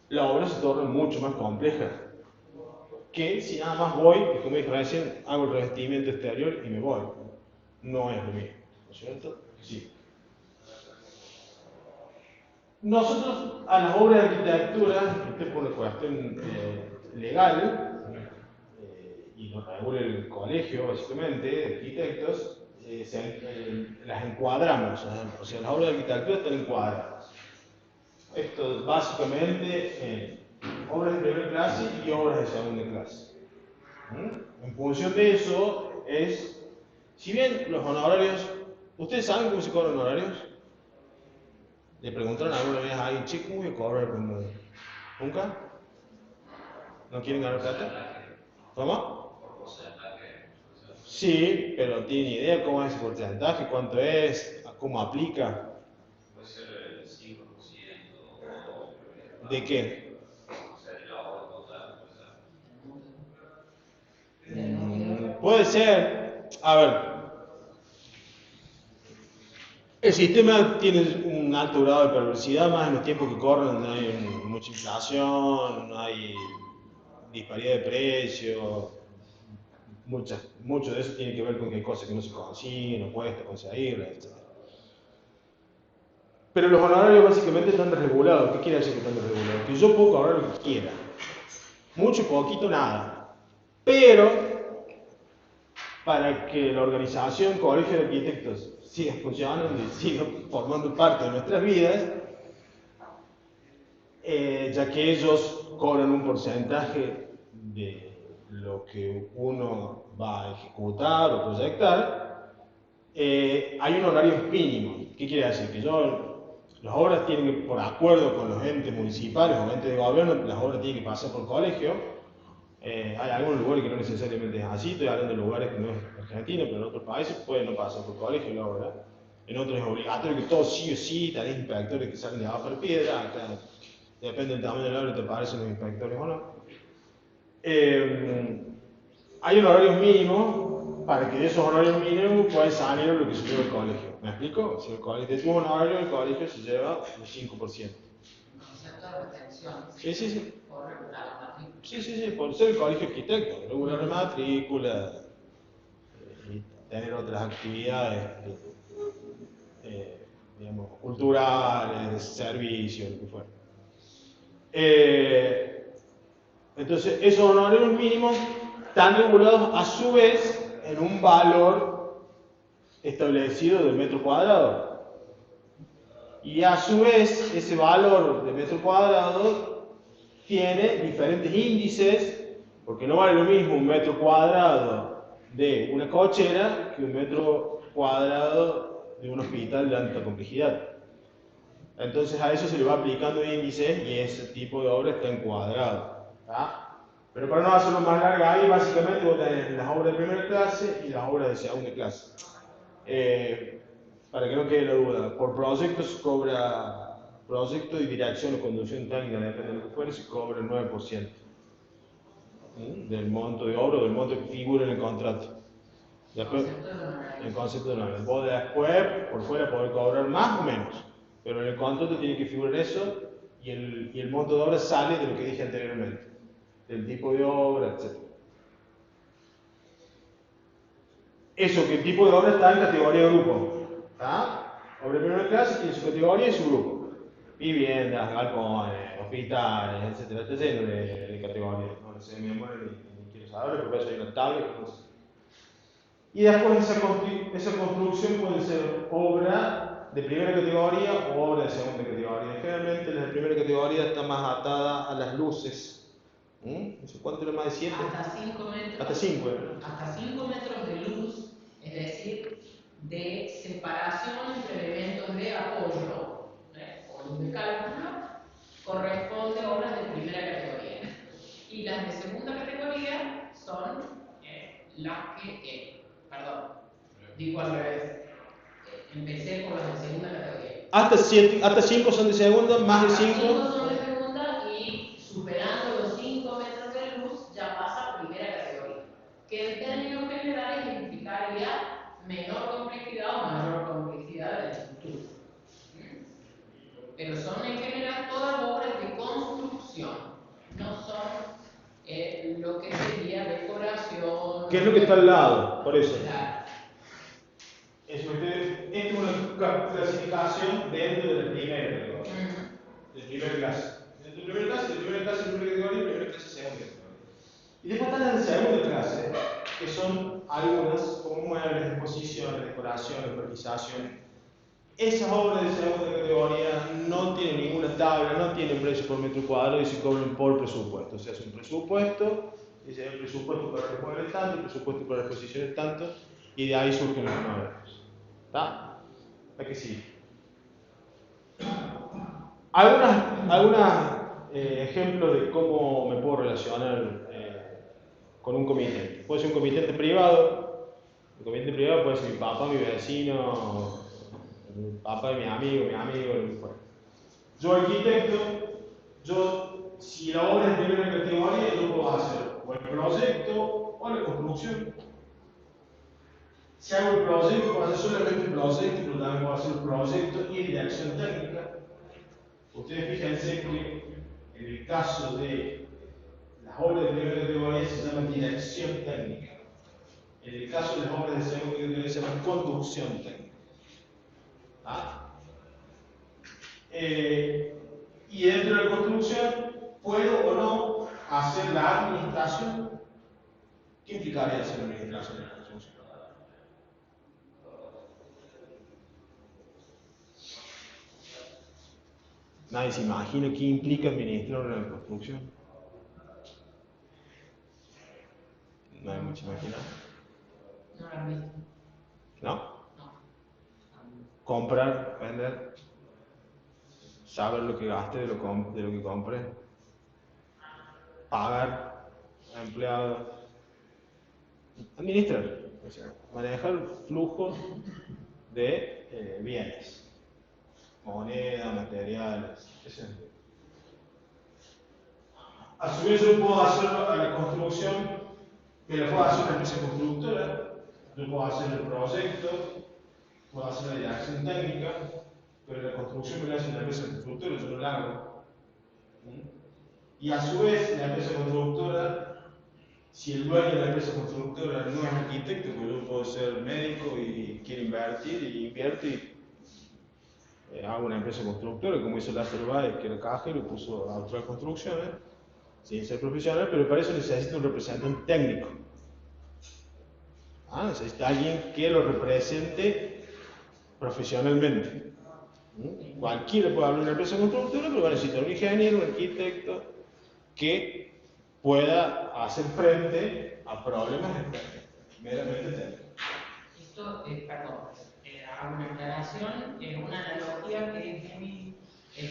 la obra se torna mucho más compleja que si nada más voy, y como dije recién, hago el revestimiento exterior y me voy. No es lo mismo, ¿no es cierto? Sí. Nosotros a las obras de arquitectura, por una cuestión legal, y y lo regula el colegio, básicamente, de arquitectos, las encuadramos, o sea, las obras de arquitectura están encuadradas. Esto básicamente obras de primera clase y obras de segunda clase. En función de eso si bien los honorarios, ¿ustedes saben cómo se cobran honorarios? ¿Le preguntaron alguna vez a alguien, che, cómo voy a cobrar cuando... ¿Nunca? ¿No quieren ganar plata? ¿Cómo? Sí, pero ¿tienen idea cómo es ese porcentaje? ¿Cuánto es? ¿Cómo aplica? Puede ser el 5%. ¿De qué? O sea, de la obra total. Puede ser. A ver. El sistema tiene un alto grado de perversidad, más en los tiempos que corren, donde hay mucha inflación, no hay disparidad de precios. Mucho de eso tiene que ver con que hay cosas que no se consiguen, no cuesta conseguirlas, etc. Pero los honorarios básicamente están desregulados. ¿Qué quiere decir que están desregulados? Que yo puedo cobrar lo que quiera. Mucho, poquito, nada. Pero, para que la organización Colegio de Arquitectos siga funcionando y siga formando parte de nuestras vidas, ya que ellos cobran un porcentaje de lo que uno va a ejecutar o proyectar, hay un horario mínimo. ¿Qué quiere decir? Que las obras tienen que, por acuerdo con los entes municipales o entes de gobierno, las obras tienen que pasar por el colegio. Hay algunos lugares que no necesariamente es así, estoy hablando de lugares que no es Argentina, pero en otros países puede no pasar por colegio la obra. En otros es obligatorio que todos sí o sí, tenés inspectores que salen de abajo de piedra, acá depende del tamaño de la obra, te parecen los inspectores o no. Hay un horario mínimo para que de esos horarios mínimos puedas salir lo que se lleva el colegio. ¿Me explico? Si el colegio tuvo un horario, el colegio se lleva un 5%. Concepto de retención. Sí, sí, sí. Por regular la matrícula. Sí, sí, sí, por ser el colegio arquitecto, regular la matrícula y tener otras actividades, digamos, culturales, servicios, lo que fuera. Entonces, esos honorarios mínimos están regulados a su vez en un valor establecido del metro cuadrado. Y a su vez, ese valor de metro cuadrado tiene diferentes índices, porque no vale lo mismo un metro cuadrado de una cochera que un metro cuadrado de un hospital de alta complejidad. Entonces a eso se le va aplicando índices y ese tipo de obra está encuadrado. Pero para no hacerlo más larga, ahí básicamente vos tenés las obras de primera clase y las obras de segunda clase. Para que no quede la duda, por proyecto se cobra, proyecto y dirección o conducción técnica, depende de lo que fuere, se cobra el 9% del monto de obra o del monto que figura en el contrato. Después, el concepto de honorario. Vos después, por fuera, podés cobrar más o menos, pero en el contrato tiene que figurar eso y el monto de obra sale de lo que dije anteriormente, del tipo de obra, etc. Eso, que el tipo de obra está en categoría grupo. Obra de primera clase tiene su categoría y su grupo. Viviendas, galpones, hospitales, etc. Está lleno de categorías. No lo sé de mi memoria ni quiero saberlo, porque eso hay una tabla que no sé. Y después esa construcción puede ser obra de primera categoría o obra de segunda categoría. Generalmente la de primera categoría está más atada a las luces. No sé cuánto era, más de 7. Hasta 5 metros. Hasta 5. Hasta 5 metros de luz, es decir, de separación entre elementos de apoyo o de cálculo, corresponde a obras de primera categoría. Y las de segunda categoría son las que, digo al revés, empecé por las de segunda categoría. Hasta 5 son de segunda, más de 5. 5 son de segunda y superando los 5 metros de luz ya pasa a primera categoría. Que en términos generales implicaría menor complejidad o mayor complejidad de la estructura. Pero son en general todas obras de construcción, no son lo que sería decoración. ¿Qué es lo que está al lado? Por eso. Claro. Esto es una clasificación dentro de la primera categoría. De primera clase. Dentro de primera clase, de primera clase, de primera categoría, de primera clase, segunda categoría. Y después están las de segunda clase, que son algunas, como muebles, exposiciones, decoraciones, organización. Esas obras de segunda categoría no tienen ninguna tabla, no tienen precio por metro cuadrado y se cobran por presupuesto. Se hace un presupuesto, dice el presupuesto para los muebles tanto, el presupuesto para las exposiciones tanto, y de ahí surgen los honorarios. ¿Está? ¿A que sí? Algunos ejemplos de cómo me puedo relacionar con un comitente. Puede ser un comitente privado. El comitente privado puede ser mi papá, mi vecino, el papá de mi amigo, lo que fuera. Yo, arquitecto, si la obra es de primera categoría, yo puedo hacer o el proyecto o la construcción. Si hago el proyecto, puedo hacer solamente el proyecto, pero también puedo hacer el proyecto y dirección técnica. Ustedes fíjense que en el caso de las obras de primera categoría se llama dirección técnica. En el caso de las obras de segunda categoría se llama conducción técnica. ¿Ah? Y dentro de la construcción, ¿puedo o no hacer la administración? ¿Qué implicaría hacer la administración de la construcción? Nadie se imagina qué implica administrar una construcción. No hay mucha imaginación. No lo han visto. ¿No? No. Comprar, vender, saber lo que gaste de lo que compre, pagar a empleados, administrar, o sea, manejar el flujo de bienes. Moneda, materiales, etc. A su vez yo puedo hacer la construcción, que la puedo hacer una empresa constructora, yo puedo hacer el proyecto, puedo hacer la dirección técnica, pero la construcción me la hace una empresa constructora, yo no la hago. Y a su vez la empresa constructora, si el dueño de la empresa constructora no es arquitecto, pues yo puedo ser médico y quiero invertir y invierto y hago una empresa constructora, como hizo Lázaro Báez, que era cajero y puso Austral Construcciones, sin ser profesional, pero para eso necesita un representante técnico. Necesita alguien que lo represente profesionalmente. Cualquiera puede hablar de una empresa constructora, pero va a necesitar un ingeniero, un arquitecto, que pueda hacer frente a problemas meramente técnicos. Esto, perdón, hago una aclaración, una analogía que es muy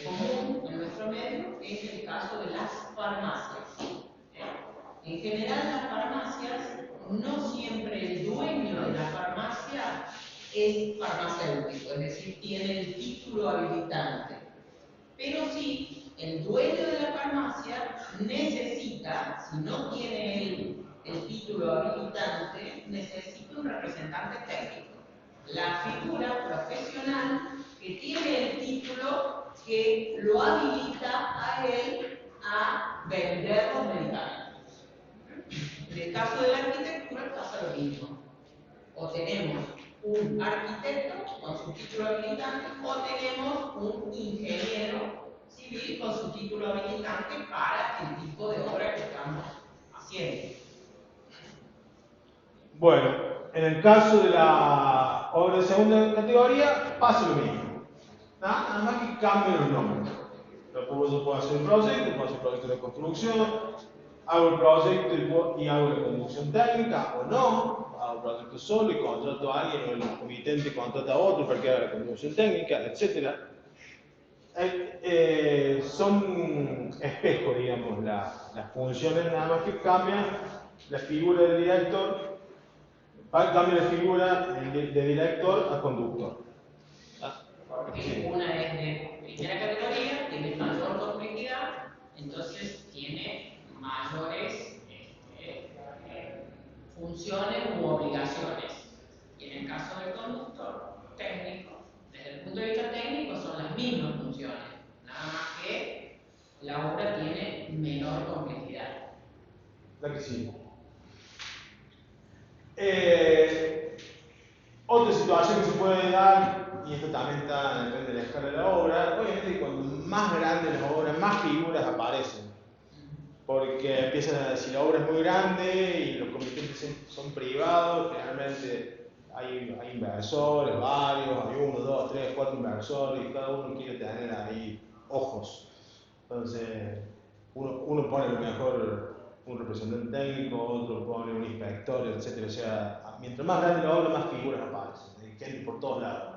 común en nuestro medio, es el caso de las farmacias. En general, las farmacias, no siempre el dueño de la farmacia es farmacéutico, es decir, tiene el título habilitante. Pero sí, el dueño de la farmacia necesita, si no tiene el título habilitante, necesita un representante técnico. La figura profesional que tiene el título que lo habilita a él a vender los medicamentos. En el caso de la arquitectura pasa lo mismo. O tenemos un arquitecto con su título habilitante o tenemos un ingeniero civil con su título habilitante para el tipo de obra que estamos haciendo. Bueno, en el caso de la obra de segunda categoría pasa lo mismo. Nada más que cambien los nombres. Yo puedo hacer un proyecto, puedo hacer un proyecto de construcción, hago el proyecto y hago la conducción técnica o no, hago un proyecto solo y contrato a alguien o el comitente contrata a otro para que haga la conducción técnica, etc. Son espejos, digamos, las funciones, nada más que cambian la figura del director, cambia la figura de director a conductor. Porque una es de primera categoría, tiene mayor complejidad, entonces tiene mayores funciones u obligaciones. Y en el caso del conductor técnico, desde el punto de vista técnico son las mismas funciones, nada más que la obra tiene menor complejidad. La que sigue. Otra situación que se puede dar, y esto también depende de la escala de la obra, obviamente cuando más grandes las obras, más figuras aparecen. Porque porque empiezan a, si la obra es muy grande y los comitentes son privados, generalmente hay inversores, varios, hay 1, 2, 3, 4 inversores y cada uno quiere tener ahí ojos. Entonces, uno pone a lo mejor un representante técnico, otro pone un inspector, etc. O sea, mientras más grande la obra, más figuras aparecen, hay gente por todos lados.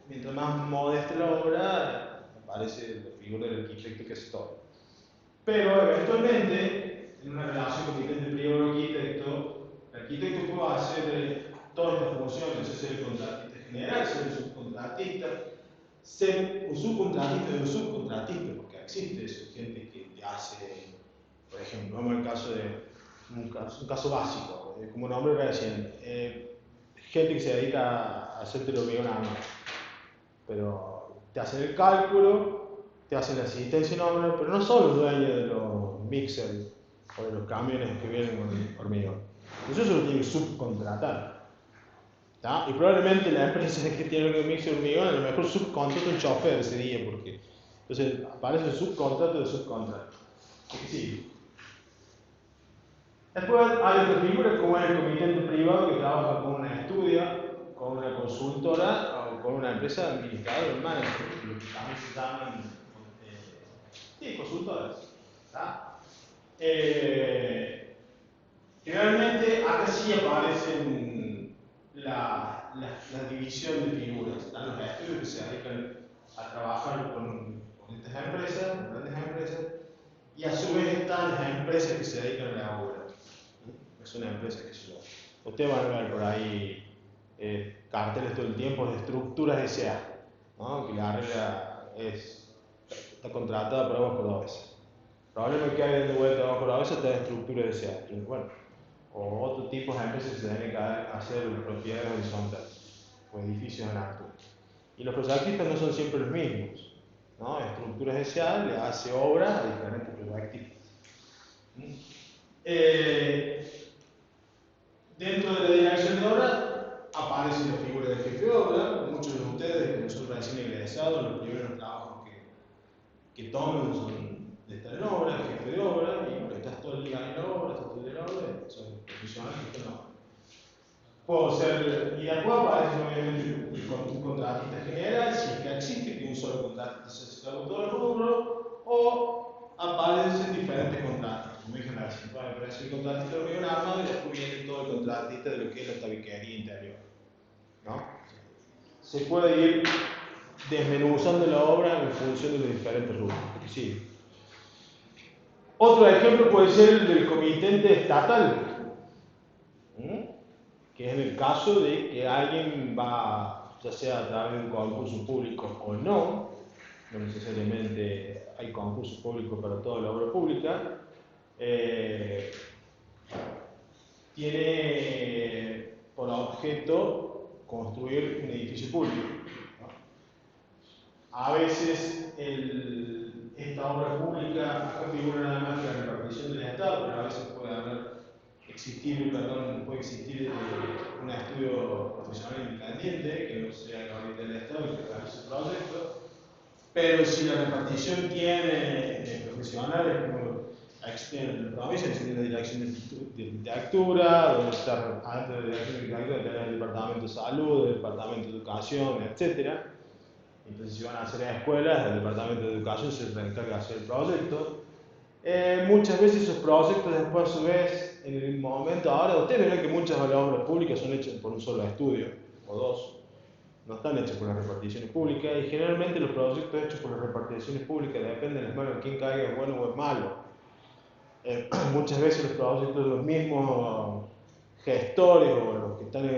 Mientras más modesta la obra, aparece la figura del arquitecto que hace todo. Pero eventualmente, en una relación comitente privado-arquitecto, el arquitecto puede hacer todas estas funciones, ser el contratista general, ser el subcontratista, ser un subcontratista de un subcontratista, porque existe eso, gente que te hace, por ejemplo, vamos al caso de un caso básico, como nombre recién, gente que se dedica a hacer el hormigón armado, pero te hacen el cálculo, te hacen la asistencia en obra, pero no son los dueños de los mixers o de los camiones que vienen con hormigón. Eso se lo tienen que subcontratar. ¿Tá? Y probablemente la empresa que tiene el mixer hormigón a lo mejor subcontrata un chofer ese día, porque entonces aparece el subcontrato de subcontrato. Sí. Después hay otra figura como el comitente privado que trabaja con una estudia, con una consultora o con una empresa administradora o manager, lo que también se llaman consultoras. ¿Tá? Generalmente acá sí aparecen la división de figuras. Están los estudios que se dedican a trabajar con estas empresas, con grandes empresas, y a su vez están las empresas que se dedican a la obra. Es una empresa que se lo... Ustedes van a ver por ahí carteles todo el tiempo de estructuras S.A., ¿no? Que la arregla está contratada por Aguas Cordobesas. Probablemente que hay dando vuelta a Aguas Cordobesas está de estructura S.A. Bueno, o otro tipo de empresas que se dedican a hacer propiedades horizontales o edificios en altura. Y los proyectistas no son siempre los mismos, ¿no? Estructuras S.A. le hace obra a diferentes proyectistas. Dentro de la dirección de obra aparece la figura del jefe de obra. Muchos de ustedes, que son recién egresados, los primeros trabajos que toman son de estar en obra, el jefe de obra, y bueno, estás todo el día en la obra, estás todo el día en la obra, son profesionales que están en obra. Puedo ser, y después aparece obviamente un contratista general, si es que existe, que un solo contratista se hace todo el rubro, o aparecen diferentes contratistas. Como dije recién, puede aparecer el contratista de hormigón armado y después viene todo el contratista de lo que es la tabiquería interior, ¿no? Se puede ir desmenuzando la obra en función de los diferentes rubros. Sí. Otro ejemplo puede ser el del comitente estatal, que es en el caso de que alguien va, ya sea a través de un concurso público o no necesariamente hay concurso público para toda la obra pública, tiene por objeto construir un edificio público, ¿no? A veces esta obra pública, acá figura nada más que la repartición del Estado, pero a veces puede existir un estudio profesional independiente que no sea la órbita del Estado y que realice el proyecto. Pero si la repartición tiene profesionales como la provincia, tiene la dirección de arquitectura, donde está antes de la dirección de arquitectura, tener el departamento de salud, el departamento de educación, etc. Entonces, si van a hacer escuelas, el departamento de educación se encarga de hacer el proyecto. Muchas veces esos proyectos, después, a su vez, en el momento, ahora ustedes verán que muchas de las obras públicas son hechas por un solo estudio o dos. No están hechos por las reparticiones públicas y generalmente los proyectos hechos por las reparticiones públicas dependen de las manos de quién caiga, es bueno o es malo. Muchas veces los proyectos de los mismos gestores o los que están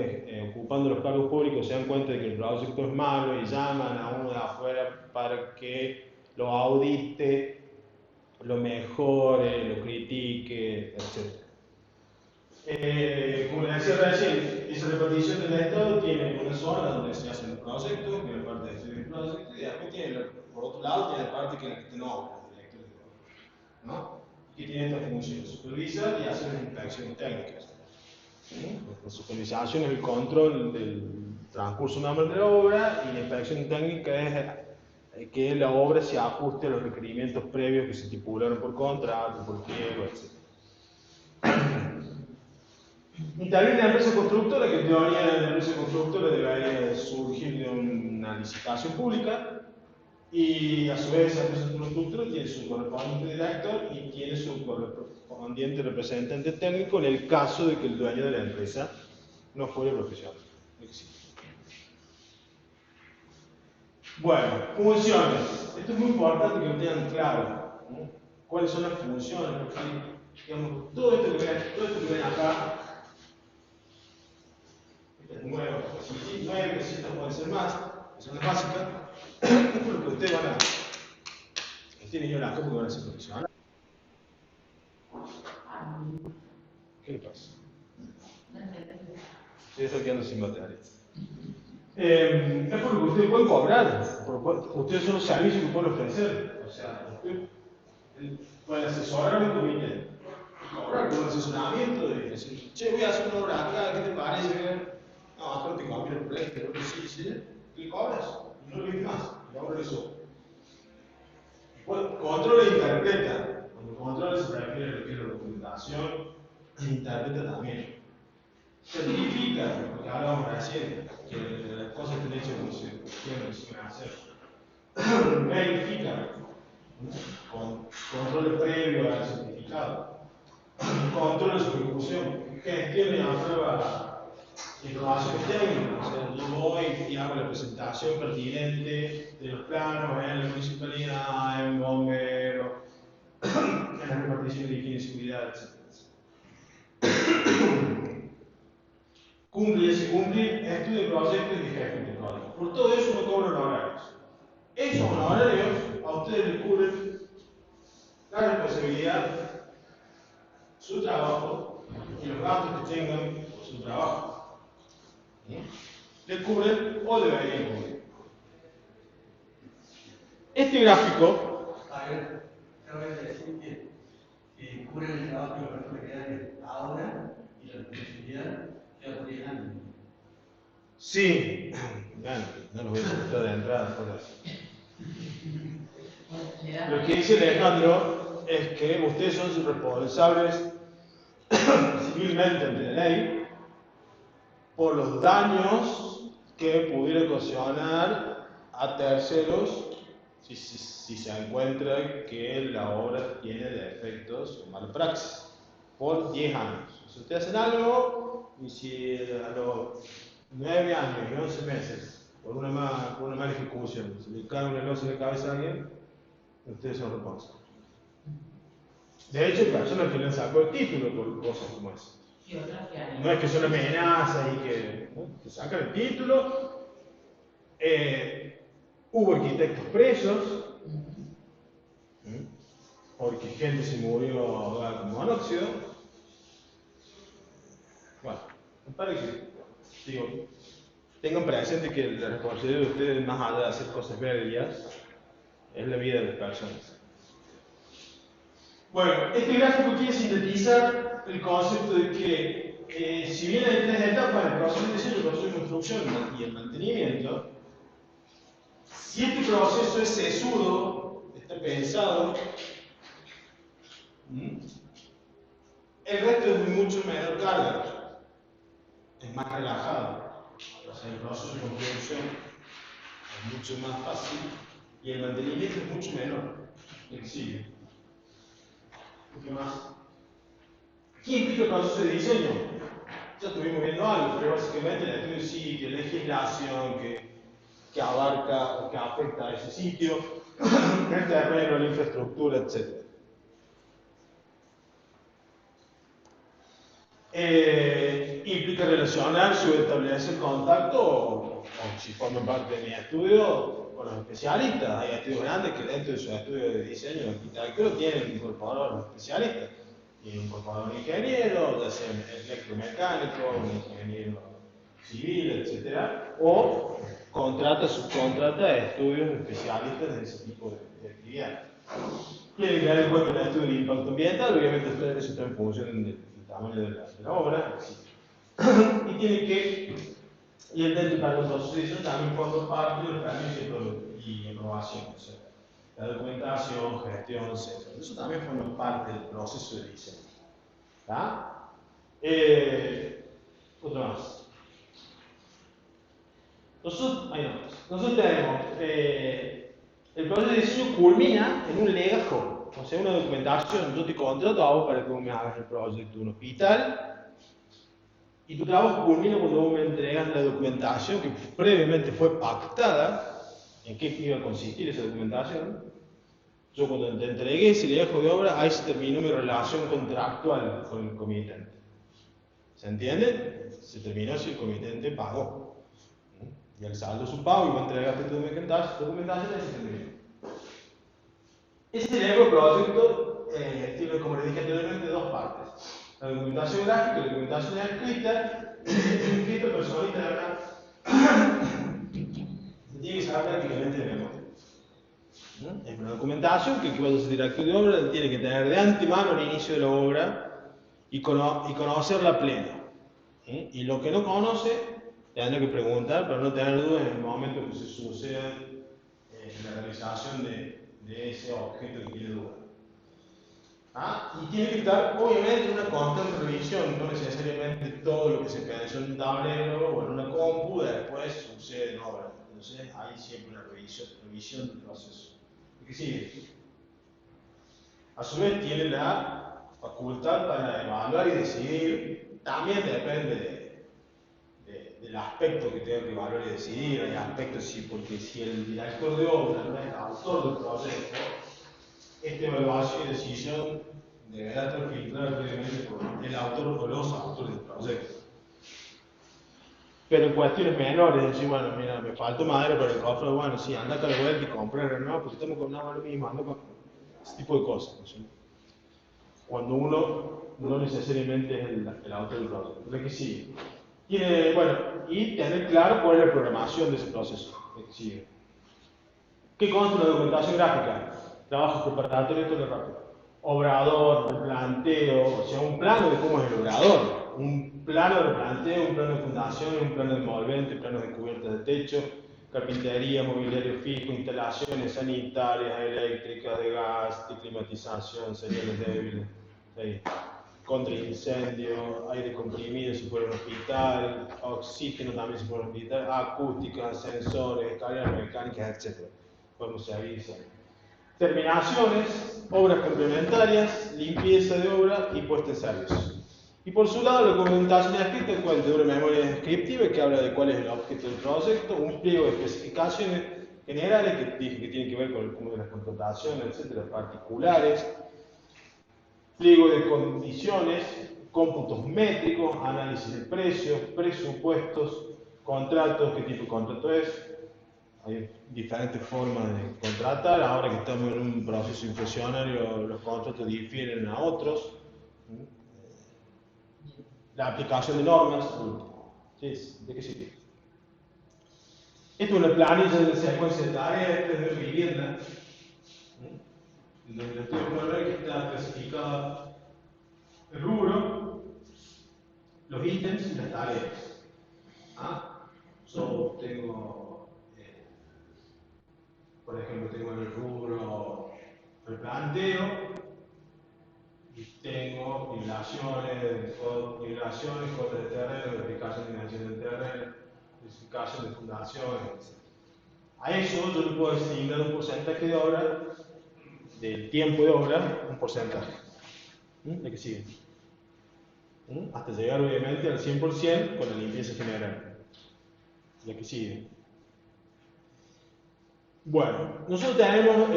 ocupando los cargos públicos se dan cuenta de que el proyecto es malo y llaman a uno de afuera para que lo audite, lo mejore, lo critique, etc. Como les decía recién, esa repartición del Estado tiene una zona donde se hacen los proyectos, que es la parte de estudio del proyecto, y después tiene, por otro lado, tiene la parte que está en obra, el director de obra, ¿no? Que tiene esta función, supervisar y hacer las inspecciones técnicas. La supervisación es el control del transcurso normal de la obra y la inspección técnica es que la obra se ajuste a los requerimientos previos que se estipularon por contrato, por pliego, etc. Y también la empresa constructora, que en teoría la empresa constructora debería surgir de una licitación pública, y a su vez la empresa constructora tiene su correspondiente director y tiene su correspondiente representante técnico en el caso de que el dueño de la empresa no fuera profesional. Bueno, funciones. Esto es muy importante que lo tengan claro, ¿no? ¿Cuáles son las funciones? Porque, digamos, todo esto que ven acá, estas nueve cositas pueden ser más, que son las básicas, es lo que ustedes van a. Tienen yo la acá porque van a ser profesionales. ¿Qué le pasa? Estoy quedando sin batería. Es porque ustedes pueden cobrar, ustedes son los servicios que pueden ofrecer. O sea, ustedes pueden asesorar a un comité y cobrar por un asesoramiento de decir, che, voy a hacer una obra acá, ¿qué te parece? No, acá no te cambia el proyecto, sí, y cobras, y no lo ves más, y ahora eso. Controla e interpreta. Cuando controla se refiere a lo que es la documentación, interpreta también. Certifica, porque hablábamos recién, que las cosas estén hechas como se tienen que hacer. Verifica, con control previo al certificado. Controla su ejecución. Gestiona y aprueba información técnica. O sea, yo voy y hago la presentación pertinente de los planos en la municipalidad, en un bombero, en la repartición de higiene y seguridad, etc. Cumple y hace cumplir, estudia proyectos y jefe de código. Por todo eso no cobran honorarios. Esos honorarios a ustedes les cubren la responsabilidad, su trabajo y los gastos que tengan por su trabajo. Les cubren o deberían cubrir. Este gráfico. A ver, acabas de decir que cubren el trabajo de la persona que da ahora y la responsabilidad que va por 10 años. Sí, bueno, no los voy a soltar de entrada por eso. Lo que dice Alejandro es que ustedes son sus responsables civilmente ante la ley por los daños que pudiera ocasionar a terceros si se encuentra que la obra tiene defectos o mala praxis por 10 años. Si ustedes hacen algo y si a los 9 años y 11 meses por una mala ejecución se le cae una losa en la cabeza a alguien, ustedes son responsables. De hecho, hay personas que le han sacado el título por cosas como esa. No es que son amenazas y que te sacan el título. Hubo arquitectos presos porque gente se murió ahogada con monóxido. Bueno, para que tengan presente que la responsabilidad de ustedes, más allá de hacer cosas bellas, es la vida de las personas. Bueno, este gráfico quiere sintetizar el concepto de que si bien hay tres etapas, el proceso de diseño, el proceso de construcción y el mantenimiento, si este proceso es sesudo, está pensado, el resto es de mucho menor carga, es más relajado. O sea, el proceso de construcción es mucho más fácil y el mantenimiento es mucho menor. Flexible. ¿Qué más? ¿Qué implica el proceso de diseño? Ya estuvimos viendo algo, pero básicamente el estudio de sitio, legislación que abarca o que afecta a ese sitio, el terreno, la infraestructura, etc. Implica relacionarse o establecer contacto, o si forman parte de mi estudio, con los especialistas. Hay estudios grandes que dentro de su estudio de diseño y arquitectura tienen incorporado a los especialistas. Tienen incorporado a un ingeniero, ya sea electromecánico, un ingeniero civil, etc. O subcontrata estudios especialistas de ese tipo de actividad. Tienen que dar en cuenta el estudio de impacto ambiental, obviamente eso está en función del tamaño de la obra. Y tiene que, y el dentro para los procesos también forma parte de los permisos y aprobación. O sea, la documentación, gestión, etc. Eso también forma parte del proceso de diseño. ¿Está? Otro más. Nosotros tenemos, el proceso de diseño culmina en un legajo, o sea, una documentación. Yo te contrato a vos para que vos me hagas el proyecto de un hospital, y tu trabajo culmina cuando vos me entregas la documentación que previamente fue pactada. ¿En qué iba a consistir esa documentación? Yo cuando te entregué ese legajo de obra, ahí se terminó mi relación contractual con el comitente. ¿Se entiende? Se terminó si el comitente pagó. Y al saldo su pago y va a entregar tu documentación y se terminó. Este legajo proyecto tiene, como le dije anteriormente, dos partes. La documentación gráfica y la documentación escrita. El escrito personalista de acá se tiene que saber prácticamente de memoria. Es una documentación que cuando es director de obra tiene que tener de antemano al inicio de la obra y conocerla plena. Y lo que no conoce, tendrá que preguntar para no tener dudas en el momento que se suceda la realización de ese objeto que tiene duda. Y tiene que estar, obviamente, en una constante revisión, no necesariamente todo lo que se pensó en un tablero o en una compu, después sucede en obra. Entonces, hay siempre una revisión del proceso. ¿Qué sigue? A su vez, tiene la facultad para evaluar y decidir. También depende del aspecto que tenga que evaluar y decidir. Hay aspectos, porque si el director de obra no es el autor del proyecto, esta evaluación y decisión deberá estar filtrada previamente por el autor o los autores del proyecto. Pero en cuestiones menores, decir, bueno, mira, me falta madera para el cofre, bueno, sí, anda acá a la vuelta y comprar, no, porque estamos con nada lo mismo, anda con ese tipo de cosas. ¿No? Cuando uno no necesariamente es el autor del proceso. Lo que sigue. Y tener claro cuál es la programación de ese proceso. Lo que sigue. ¿Qué consta la documentación gráfica? Trabajos preparatorios, todo rápido. Obrador, planteo, o sea, un plano de cómo es el obrador. Un plano de planteo, un plano de fundación, un plano de envolvente, planos de cubiertas de techo, carpintería, mobiliario fijo, instalaciones sanitarias, eléctricas, de gas, de climatización, señales débiles, ¿sí? Contra incendio, aire comprimido si fuera un hospital, oxígeno también si fuera un hospital, acústica, sensores, escaleras mecánicas, etc. Cómo se avisa. Terminaciones, obras complementarias, limpieza de obra y puesta en servicio. Y por su lado, la documentación escrita cuenta de una memoria descriptiva que habla de cuál es el objeto del proyecto, un pliego de especificaciones generales que dije que tiene que ver con el cúmulo de las contrataciones, etcétera, particulares, pliego de condiciones, cómputos métricos, análisis de precios, presupuestos, contratos, qué tipo de contrato es. Hay diferentes formas de contratar. Ahora que estamos en un proceso inflacionario, los contratos difieren a otros. La aplicación de normas. ¿Sí? ¿De qué sirve? Esto es una planilla de secuencia de tareas de vivienda. Donde les tengo que poner que está clasificado el rubro, los ítems y las tareas. Yo tengo, por ejemplo, tengo el rubro del planteo y tengo migraciones, cuotas de terreno, verificación de dimensión del terreno, verificación de fundaciones, etc. A eso yo le puedo asignar un porcentaje de obra, del tiempo de obra, un porcentaje. ¿De qué sigue? Hasta llegar obviamente al 100% con la limpieza general. La que sigue. Bueno, nosotros tenemos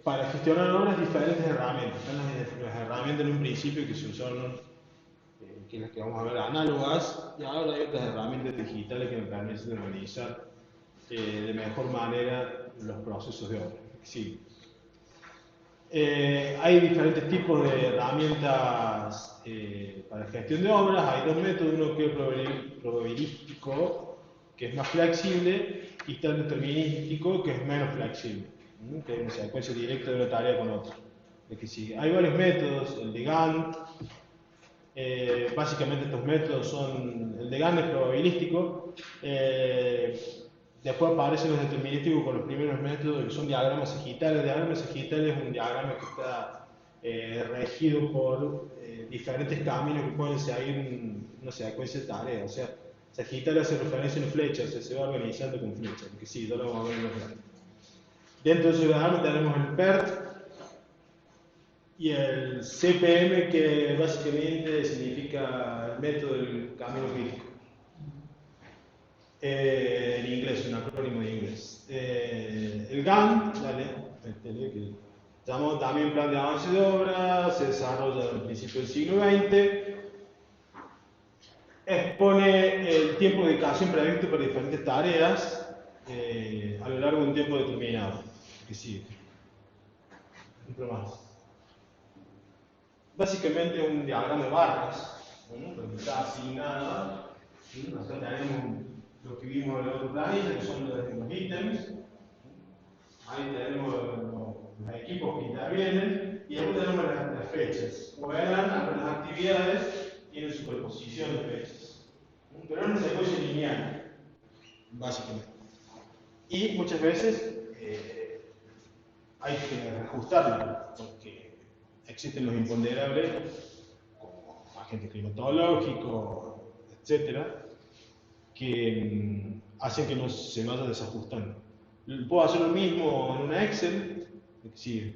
para gestionar obras diferentes herramientas. Están las herramientas en un principio que se usaron, que las que vamos a ver análogas, y ahora hay otras herramientas digitales que nos permiten organizar de mejor manera los procesos de obra. Sí. Hay diferentes tipos de herramientas para gestión de obras. Hay dos métodos, uno que es probabilístico, que es más flexible, y está el determinístico, que es menos flexible, que es una secuencia directa de una tarea con otra. Hay varios métodos, el de Gantt. Básicamente estos métodos son, el de Gantt es probabilístico, Después aparecen los determinísticos con los primeros métodos que son diagramas sagitales. El diagrama sagital es un diagrama que está regido por diferentes caminos que pueden seguir una secuencia de tareas. O sea, sagital hace referencia a una flecha, o sea, se va organizando con flechas, que sí, ya lo vamos a ver más grande. Dentro de ese diagrama tenemos el PERT y el CPM, que básicamente significa el método del camino crítico. En inglés, un acrónimo de inglés. El GAN, que llamamos también Plan de Avance de Obra, se desarrolla al principio del siglo XX, expone el tiempo de dedicación previsto para diferentes tareas a lo largo de un tiempo determinado. Que sigue. Otro más. Básicamente es un diagrama de barras, donde está asignada. Nosotros tenemos lo que vimos en el otro planilla, que son los ítems. Ahí tenemos los equipos que intervienen y después tenemos las fechas. Como verán, las actividades tienen superposición de fechas. Pero es una secuencia lineal, básicamente. Y muchas veces hay que ajustarla, porque existen los imponderables, como agente climatológico, etcétera, que hacen que no se vaya desajustando. Puedo hacer lo mismo en una Excel, sigue.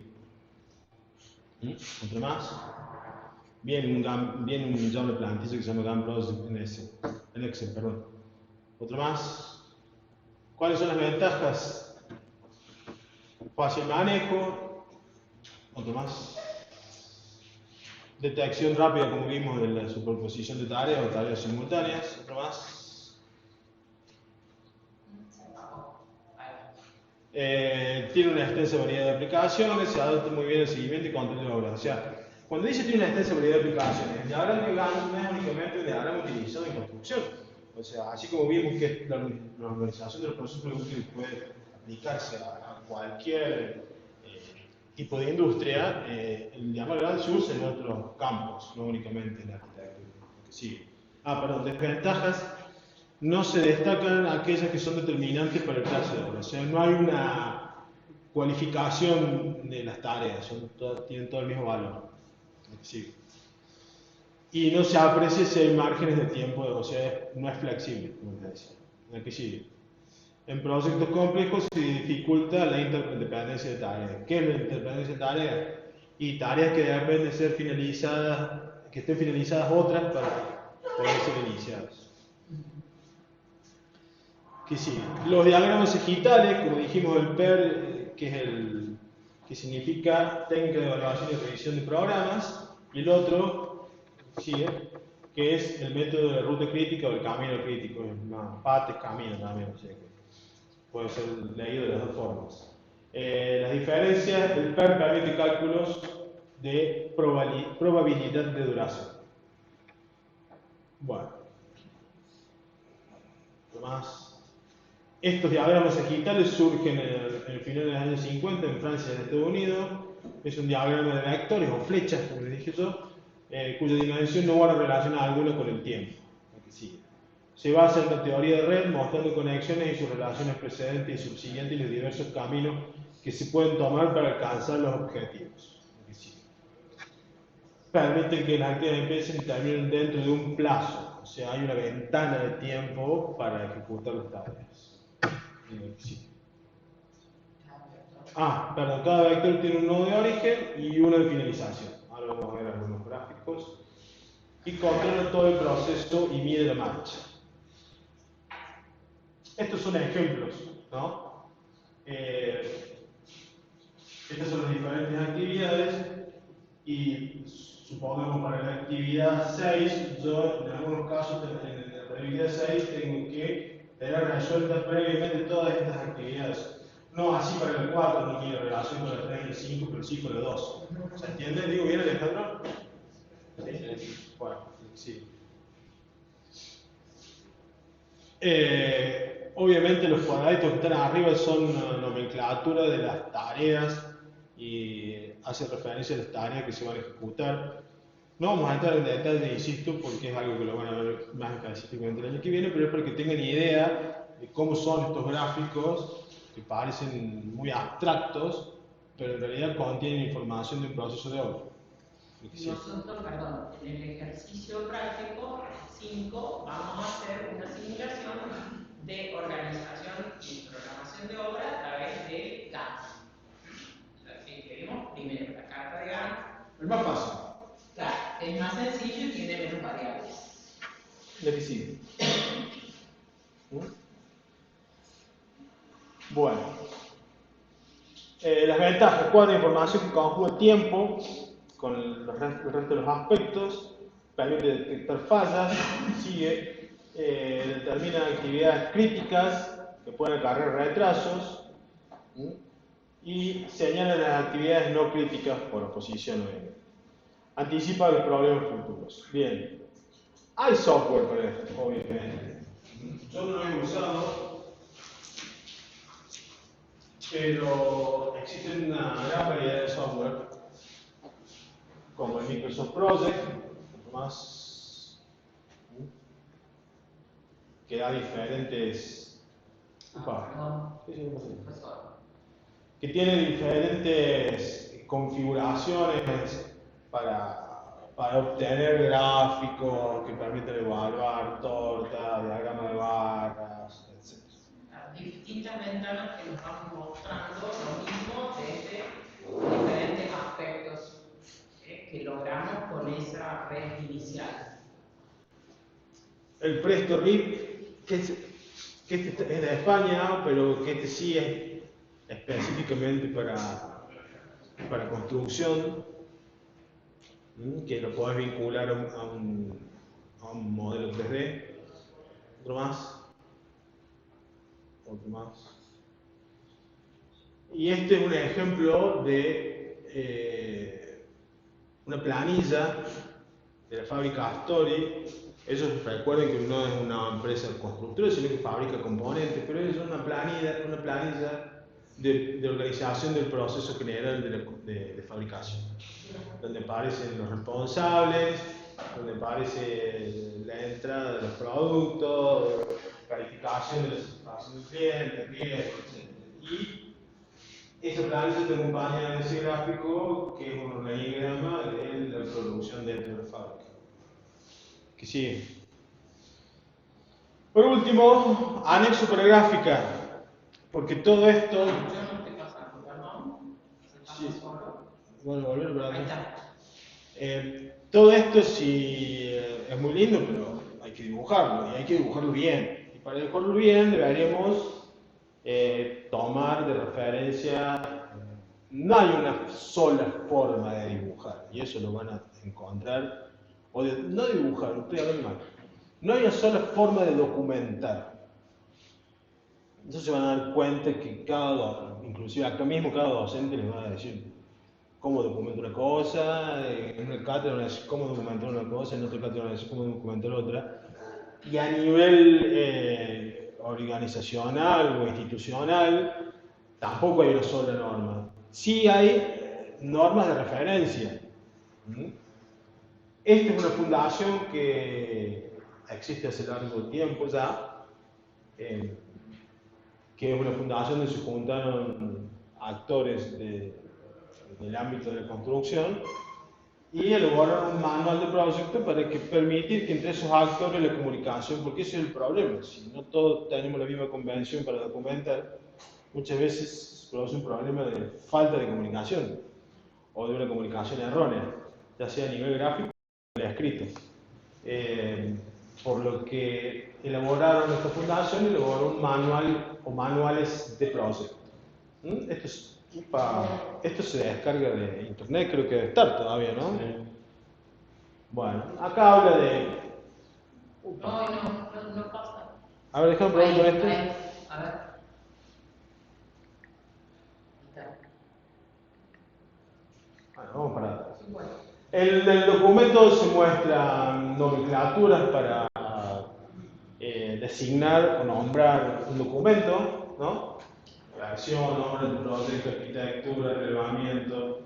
Otro más. Viene un Java de plantilla que se llama GAN Project en Excel, perdón. Otro más. ¿Cuáles son las ventajas? Fácil manejo. Otro más. Detección rápida, como vimos, de la superposición de tareas o tareas simultáneas. Otro más. Tiene una extensa variedad de aplicaciones, se adapta muy bien al seguimiento y control de obras. O sea, cuando dice tiene una extensa variedad de aplicaciones, el diagrama de GAN no es únicamente un diagrama utilizado en construcción. O sea, así como vimos que la organización de los procesos productivos puede aplicarse a cualquier tipo de industria, el diagrama de GAN se usa en otros campos, no únicamente en la arquitectura. Sí. Perdón, desventajas. No se destacan aquellas que son determinantes para el plazo de obra. O sea, no hay una cualificación de las tareas, tienen todo el mismo valor. Sí. Y no se aprecia si hay márgenes de tiempo, o sea, no es flexible, como te decía. Aquí sigue. En proyectos complejos se dificulta la interdependencia de tareas. ¿Qué es la interdependencia de tareas? Y tareas que deben de ser finalizadas, que estén finalizadas otras para poder ser iniciadas. Que sí, los diagramas sagitales, como dijimos, el PER, que es que significa técnica de evaluación y revisión de programas, y el otro, sí, que es el método de la ruta crítica o el camino crítico, PAT, camino también, o sea, que puede ser leído de las dos formas. Las diferencias, el PER permite cálculos de probabilidad de duración. Bueno, lo más. Estos diagramas sagitales surgen en el final de los años 50 en Francia y en Estados Unidos. Es un diagrama de vectores o flechas, como les dije yo, cuya dimensión no guarda relación alguna con el tiempo. Se basa en la teoría de red, mostrando conexiones y sus relaciones precedentes y subsiguientes y los diversos caminos que se pueden tomar para alcanzar los objetivos. Permiten que las actividades empiecen y terminen dentro de un plazo, o sea, hay una ventana de tiempo para ejecutar las tareas. Sí. Perdón, cada vector tiene un nodo de origen y uno de finalización. Ahora vamos a ver algunos gráficos. Y controla todo el proceso y mide la marcha. Estos son ejemplos, ¿no? Estas son las diferentes actividades y supongamos para la actividad 6, yo en algunos casos en la actividad 6 tengo que tener resueltas previamente todas estas actividades. No así para el 4, no tiene relación con la 3 y el 5, pero sí con la 2. ¿Se entiende? ¿Digo bien, Alejandro? ¿Sí? Bueno, sí. Obviamente los cuadraditos que están arriba son nomenclatura de las tareas y hace referencia a las tareas que se van a ejecutar. No vamos a entrar en detalle, insisto, porque es algo que lo van a ver más específicamente el año que viene, pero es para que tengan idea cómo son estos gráficos que parecen muy abstractos, pero en realidad contienen información de un proceso de obra. Nosotros, perdón, en el ejercicio práctico 5 vamos a hacer una simulación de organización y programación de obra a través de Gantt. Queremos primero la carta de Gantt. El más fácil. Claro, es más sencillo y tiene menos variables. La que sigue. Bueno. Las ventajas: cuadra información que conjuga tiempo con el resto de los aspectos, permite detectar fallas, sigue, determina actividades críticas que pueden acarrear retrasos y señala las actividades no críticas por oposición. Anticipa los problemas futuros. Bien, hay software para esto, obviamente. Yo no lo he usado, pero existen una gran variedad de software, como el Microsoft Project, más, que da diferentes, que tiene diferentes configuraciones para obtener gráficos que permiten evaluar tortas, diagrama de barras, etc. Distintas ventanas que nos van mostrando lo mismo desde diferentes aspectos que logramos con esa red inicial. El Presto RIP, que este es de España, pero que este sí es específicamente para construcción, que lo podés vincular a un modelo 3D. Otro más. Y este es un ejemplo de una planilla de la fábrica Astori. Ellos recuerden que no es una empresa constructora, sino que fabrica componentes, pero es una planilla de organización del proceso general de fabricación, donde aparecen los responsables, donde aparece la entrada de los productos, calificación de la satisfacción del cliente, riesgo, etc. Y esa planilla te acompaña en ese gráfico, que es un organigrama de la producción dentro de la fábrica. Que sigue. Por último, anexo para gráfica, porque todo esto. Yo no estoy pasando, perdón. Sí. Bueno, volver para Ahí atrás. está. Todo esto sí es muy lindo, pero hay que dibujarlo, y hay que dibujarlo bien. Y para dibujarlo bien deberíamos tomar de referencia. No hay una sola forma de dibujar, y eso lo van a encontrar. No dibujar, estoy hablando mal. No hay una sola forma de documentar. Entonces se van a dar cuenta que inclusive acá mismo, cada docente les va a decir cómo documentar una cosa, en una cátedra van a decir cómo documentar una cosa, en otra cátedra van a decir cómo documentar otra. Y a nivel organizacional o institucional, tampoco hay una sola norma. Sí hay normas de referencia. Esta es una fundación que existe hace largo tiempo ya, que es una fundación donde se juntaron actores del ámbito de la construcción y elaboraron un manual de proyecto para permitir que entre esos actores la comunicación, porque ese es el problema. Si no todos tenemos la misma convención para documentar, muchas veces se produce un problema de falta de comunicación o de una comunicación errónea, ya sea a nivel gráfico o escrito. Por lo que elaboraron esta fundación, elaboró un manual o manuales de proyecto. Esto se descarga de internet, creo que debe estar todavía, ¿no? Sí. Bueno, acá habla de. No pasa. A ver, déjame probar con esto. A ver. Bueno, vamos para atrás. En el documento se muestran nomenclaturas para designar o nombrar un documento, ¿no? Acción, nombre del proyecto, arquitectura, relevamiento,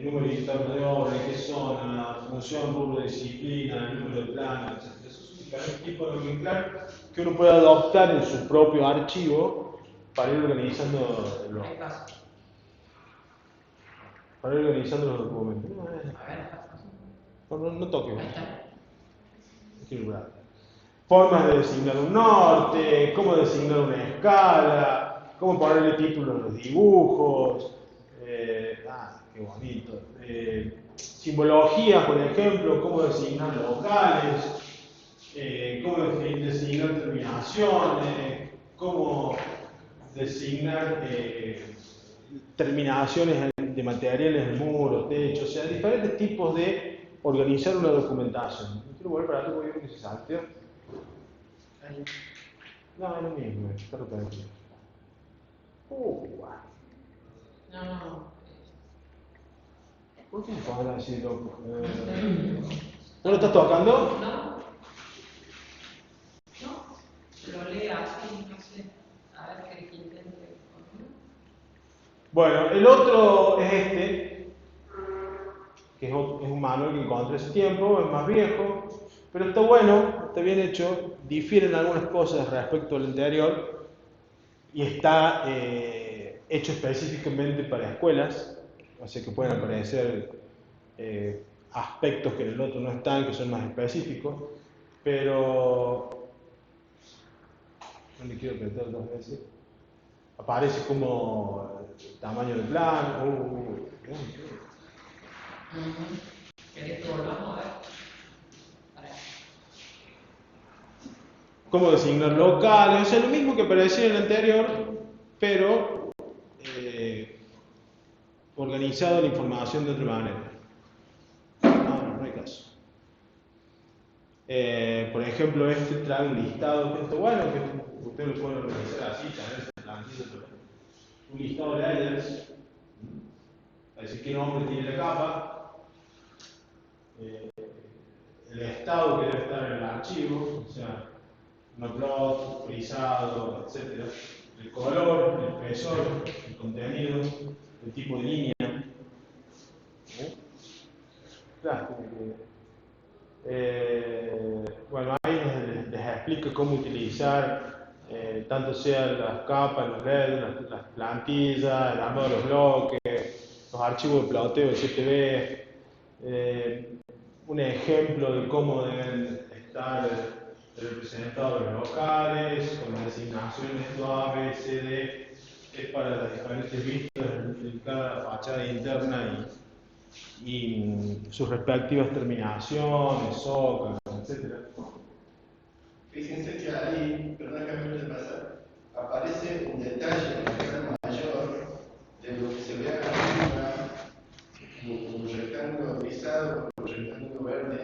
número interno de obra, qué zona, función, rubro, disciplina, número de plano, etc. Eso es diferentes tipos de nomenclatura que uno puede adoptar en su propio archivo para ir organizando los documentos. No toques. Formas de designar un norte, cómo designar una escala, cómo ponerle título a los dibujos. Qué bonito. Simbología, por ejemplo, cómo designar locales, cómo designar terminaciones, cómo designar terminaciones de materiales de muro, techo, o sea, diferentes tipos de organizar una documentación. Quiero volver para atrás porque creo que se salteó. No, es lo mismo, está repetido. No. ¿Por qué me ponen así, loco? ¿No lo estás tocando? No. Lo leo así, no sé. A ver qué intente. Bueno, el otro es este, que es un manual que encontré hace tiempo, es más viejo, pero está bueno, está bien hecho, difieren algunas cosas respecto al anterior y está hecho específicamente para escuelas, así que pueden aparecer aspectos que en el otro no están, que son más específicos, pero no le quiero apretar 2 veces. Aparece como tamaño de plan. ¿Querés que volvamos a ver? Cómo designar locales, o sea, lo mismo que aparecía en el anterior, pero organizado la información de otra manera. No hay caso. Por ejemplo, este trae un listado, que esto bueno, que ustedes lo pueden organizar así, también se plantea un listado de layers, es decir, qué nombre tiene la capa, el estado que debe estar en el archivo, o sea, un upload, frisado, etc. El color, el espesor, el contenido, el tipo de línea. Claro, bueno, ahí les explico cómo utilizar tanto sean las capas, los redes, las plantillas, el armado de los bloques, los archivos de ploteo, CTV, un ejemplo de cómo deben estar representados los locales, con las designaciones A, B, C, D, es para las diferentes vistas de cada fachada interna y sus respectivas terminaciones, zócalos, etc. Fíjense que ahí, perdón que me pasa, aparece un detalle mayor de lo que se ve arriba, como rectángulo rizado, como rectángulo verde,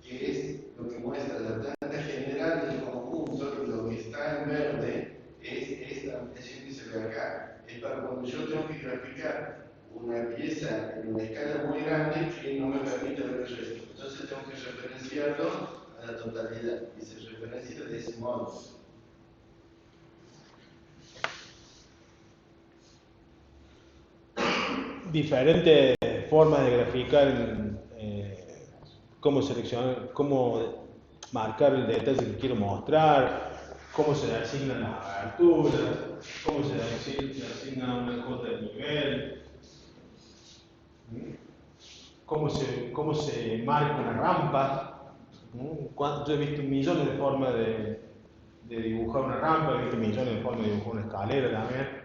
que es lo que muestra la planta general del conjunto, y lo que está en verde es esta ampliación que se ve acá. Es para cuando yo tengo que graficar una pieza en una escala muy grande que no me permite ver el resto. Entonces tengo que referenciarlo a la totalidad y se referencia de ese modo. Diferentes formas de graficar cómo seleccionar, cómo marcar el detalle que quiero mostrar, cómo se le asignan las aberturas, cómo se le asigna una cota de nivel, cómo se marca una rampa. Yo he visto millones de formas de dibujar una rampa, he visto millones de formas de dibujar una escalera también.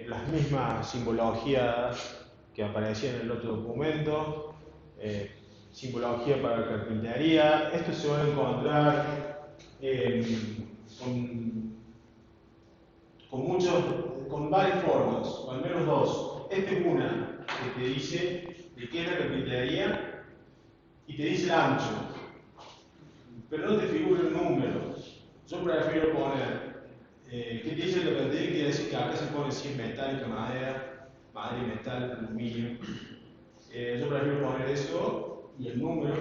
Las mismas simbologías que aparecían en el otro documento, simbología para la carpintería. Esto se va a encontrar con varias formas, o al menos 2. Esta es una que te dice de qué es la carpintería y te dice el ancho, pero no te figura el número. Yo prefiero poner ¿qué te dice la carpintería? Quiere decir que acá se pone si es metálica, madera y metal, aluminio. Yo prefiero poner eso y el número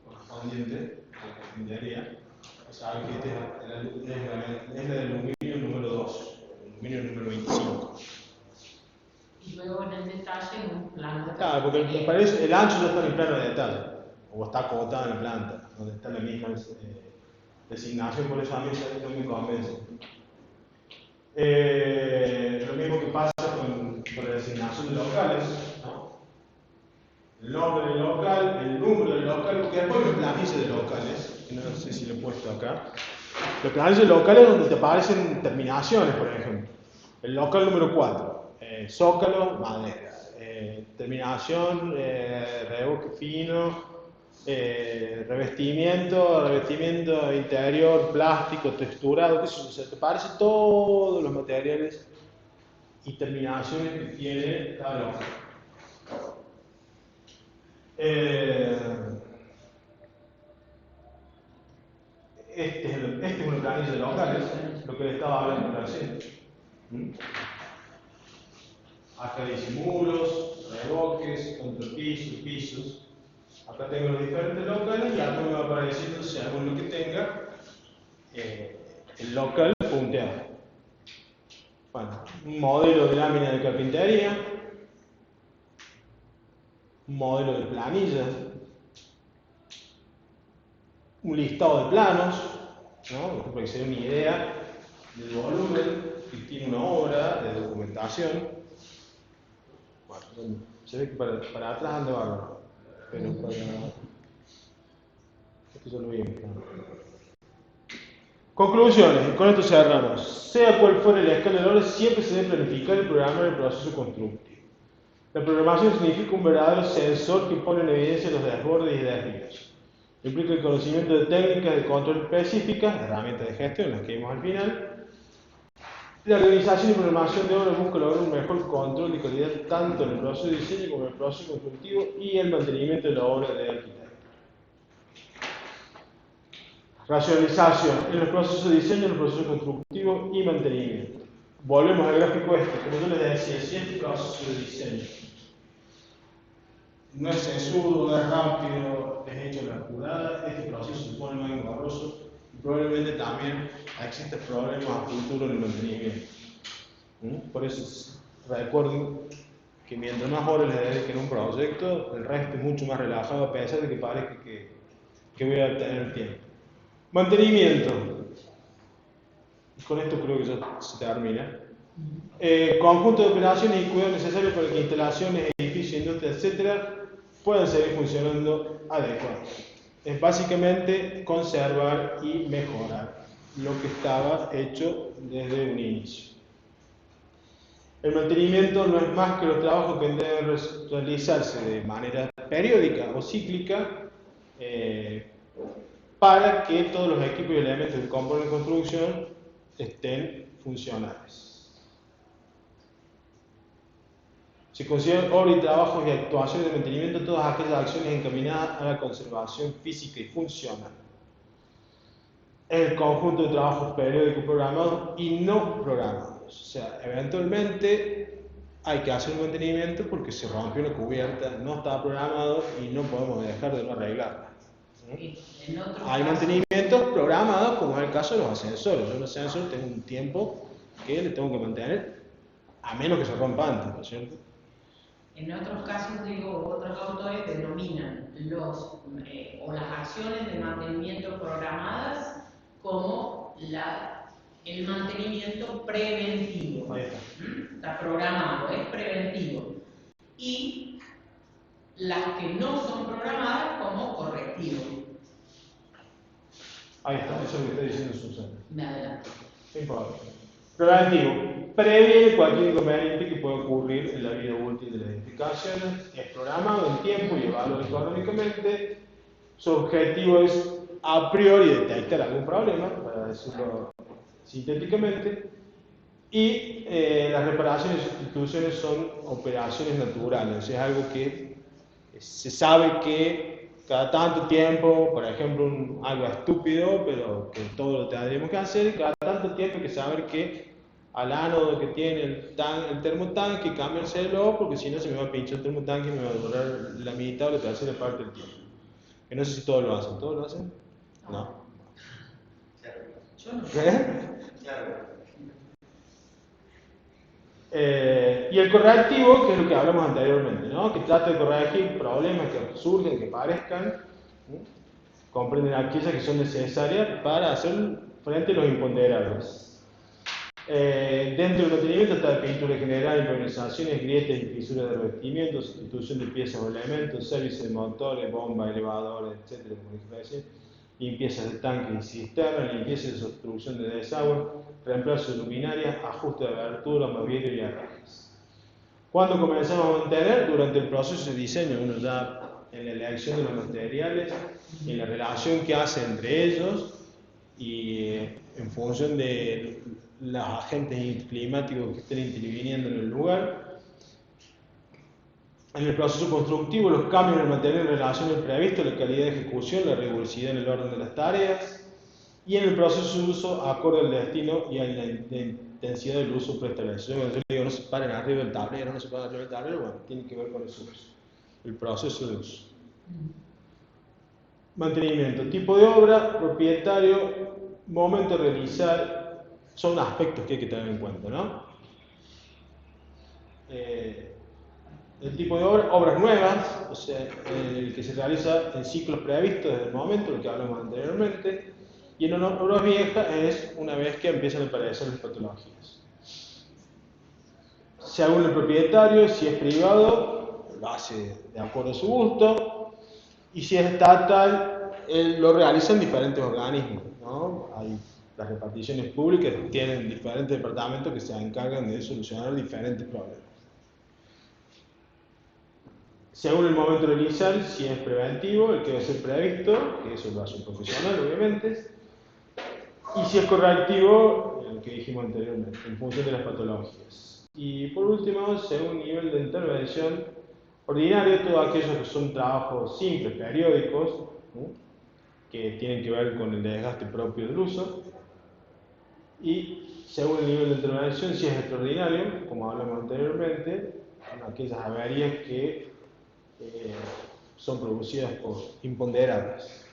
correspondiente a la carpintería. Saben que esta es la del aluminio número 2, el aluminio número 25. Y luego en el detalle en un plano de Claro, porque me parece el ancho ya está en el plano de detalle, o está acotado en la planta, donde está la misma Designación, por eso a mí no me convence. Lo mismo que pasa con la designación de locales, ¿no? El nombre del local, el número del local, porque después los planillas de locales, que no sé si lo he puesto acá. Los planillas de locales donde te aparecen terminaciones, por ejemplo. El local número 4, zócalo, madera. Terminación, revoque fino. Revestimiento interior, plástico, texturado, qué sé yo, o sea, te parece todos los materiales y terminaciones que tiene cada local. Este es un planilla de locales, lo que le estaba hablando recién. Acá dice muros, revoques, contrapisos, pisos. Acá tengo los diferentes locales y acá me va apareciendo, según lo que tenga, el local punteado. Bueno, un modelo de lámina de carpintería, un modelo de planilla, un listado de planos, ¿no? Para que se dé una idea del volumen que tiene una obra de documentación. Bueno, se ve que para atrás anda bárbaro, pero para... Esto ya lo vimos. Conclusiones, y con esto cerramos. Sea cual fuere la escala de valores, siempre se debe planificar y programar el proceso constructivo. La programación significa un verdadero sensor que pone en evidencia los desbordes y desvíos. Implica el conocimiento de técnicas de control específicas, herramientas de gestión, las que vimos al final. La organización y programación de obras busca lograr un mejor control de calidad tanto en el proceso de diseño como en el proceso constructivo y el mantenimiento de la obra de arquitecto. Racionalización en los procesos de diseño, en los procesos constructivos y mantenimiento. Volvemos al gráfico este, como yo les decía, si este proceso de diseño no es sesudo, no es rápido, es hecho a la jugada, este proceso se pone más engorroso y probablemente también existen problemas a futuro en el mantenimiento. Por eso recuerden que mientras más horas les dediquen a un proyecto, el resto es mucho más relajado a pesar de que parezca que voy a tener tiempo. Mantenimiento. Y con esto creo que ya se termina. Conjunto de operaciones y cuidados necesarios para que instalaciones, edificios, industrias, etc. puedan seguir funcionando adecuadamente. Es básicamente conservar y mejorar lo que estaba hecho desde un inicio. El mantenimiento no es más que los trabajos que deben realizarse de manera periódica o cíclica para que todos los equipos y elementos que componen la construcción estén funcionales. Se consideran obras y trabajos y actuaciones de mantenimiento todas aquellas acciones encaminadas a la conservación física y funcional. El conjunto de trabajos periódicos programados y no programados. O sea, eventualmente hay que hacer un mantenimiento porque se rompió una cubierta, no estaba programado y no podemos dejar de no arreglarla. Hay mantenimientos programados, como es el caso de los ascensores. Yo un ascensor tengo un tiempo que le tengo que mantener, a menos que se rompa antes, ¿no es cierto? En otros casos, otros autores denominan las acciones de mantenimiento programadas como el mantenimiento preventivo. Ahí está. Está programado, es preventivo. Y las que no son programadas como correctivo. Ahí está, eso es lo que está diciendo Susana. Me adelanto. No importa. Preventivo. Previene cualquier inconveniente que pueda ocurrir en la vida útil de las edificaciones. Es programado en tiempo y evaluado económicamente. Su objetivo es a priori detectar algún problema, para decirlo sintéticamente. Y las reparaciones y sustituciones son operaciones naturales. Es algo que se sabe que cada tanto tiempo, por ejemplo, algo estúpido, pero que todo lo tendríamos que hacer, cada tanto tiempo hay que saber que al ánodo que tiene el termotanque, cámbienselo, porque si no se me va a pinchar el termotanque y me va a durar la mitad o la tercera parte del tiempo. Que no sé si todos lo hacen. ¿Todos lo hacen? No. Yo no. Y el correctivo, que es lo que hablamos anteriormente, ¿no? Que trata de corregir problemas que surgen, que parezcan, comprenden aquellas que son necesarias para hacer frente a los imponderables. Dentro del mantenimiento está la pintura general, impermeabilizaciones, grietas y fisuras de revestimientos, sustitución de piezas o elementos, servicio de motores, bombas, elevadores, etcétera, como dije recién, limpieza de tanques y cisternas, limpieza de obstrucción de desagüe, reemplazo de luminarias, ajuste de abertura, mobiliario y arranques. ¿Cuándo comenzamos a mantener? Durante el proceso de diseño, uno ya en la elección de los materiales, en la relación que hace entre ellos y en función de los agentes climáticos que estén interviniendo en el lugar. En el proceso constructivo, los cambios en el material en relación al previsto, la calidad de ejecución, la rigurosidad en el orden de las tareas. Y en el proceso de uso, acorde al destino y a la intensidad del uso preestablecido. Cuando yo le digo no se paren arriba del tablero, no se paren arriba del tablero, bueno, tiene que ver con eso, el proceso de uso. Mantenimiento, tipo de obra, propietario, momento de realizar, son aspectos que hay que tener en cuenta, ¿no? El tipo de obra, obras nuevas, o sea, el que se realiza en ciclos previstos desde el momento, lo que hablamos anteriormente, y en obras viejas es una vez que empiezan a aparecer las patologías. Según el propietario, si es privado, lo hace de acuerdo a su gusto, y si es estatal, lo realizan diferentes organismos, ¿no? Hay las reparticiones públicas tienen diferentes departamentos que se encargan de solucionar diferentes problemas. Según el momento de realizar, si es preventivo, el que debe ser previsto, que eso lo hace un profesional, obviamente, y si es correctivo, el que dijimos anteriormente, en función de las patologías. Y por último, según el nivel de intervención, ordinario, todos aquellos que son trabajos simples, periódicos, ¿no? Que tienen que ver con el desgaste propio del uso. Y según el nivel de intervención, si es extraordinario, como hablamos anteriormente, aquellas averías que son producidas por imponderables.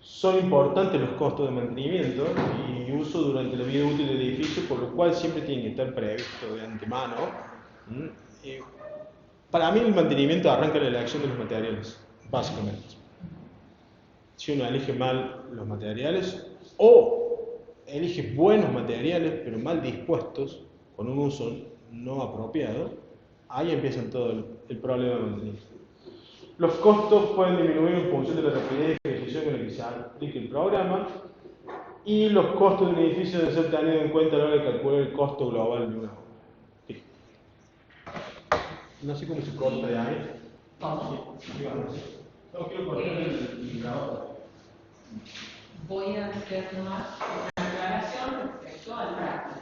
Son importantes los costos de mantenimiento y uso durante la vida útil del edificio, por lo cual siempre tienen que estar previstos de antemano. Para mí el mantenimiento arranca la elección de los materiales, básicamente. Si uno elige mal los materiales o elige buenos materiales pero mal dispuestos, con un uso no apropiado, ahí empieza todo el problema de mantenimiento. Los costos pueden disminuir en función de la rapidez y ejecución con la que se aplique el programa, y los costos de un edificio deben ser tenidos en cuenta a la hora de calcular el costo global de una obra. Sí. No sé cómo se corta de ahí. No quiero cortar el indicador. Voy a hacer más una aclaración respecto al práctico.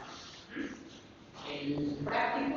El práctico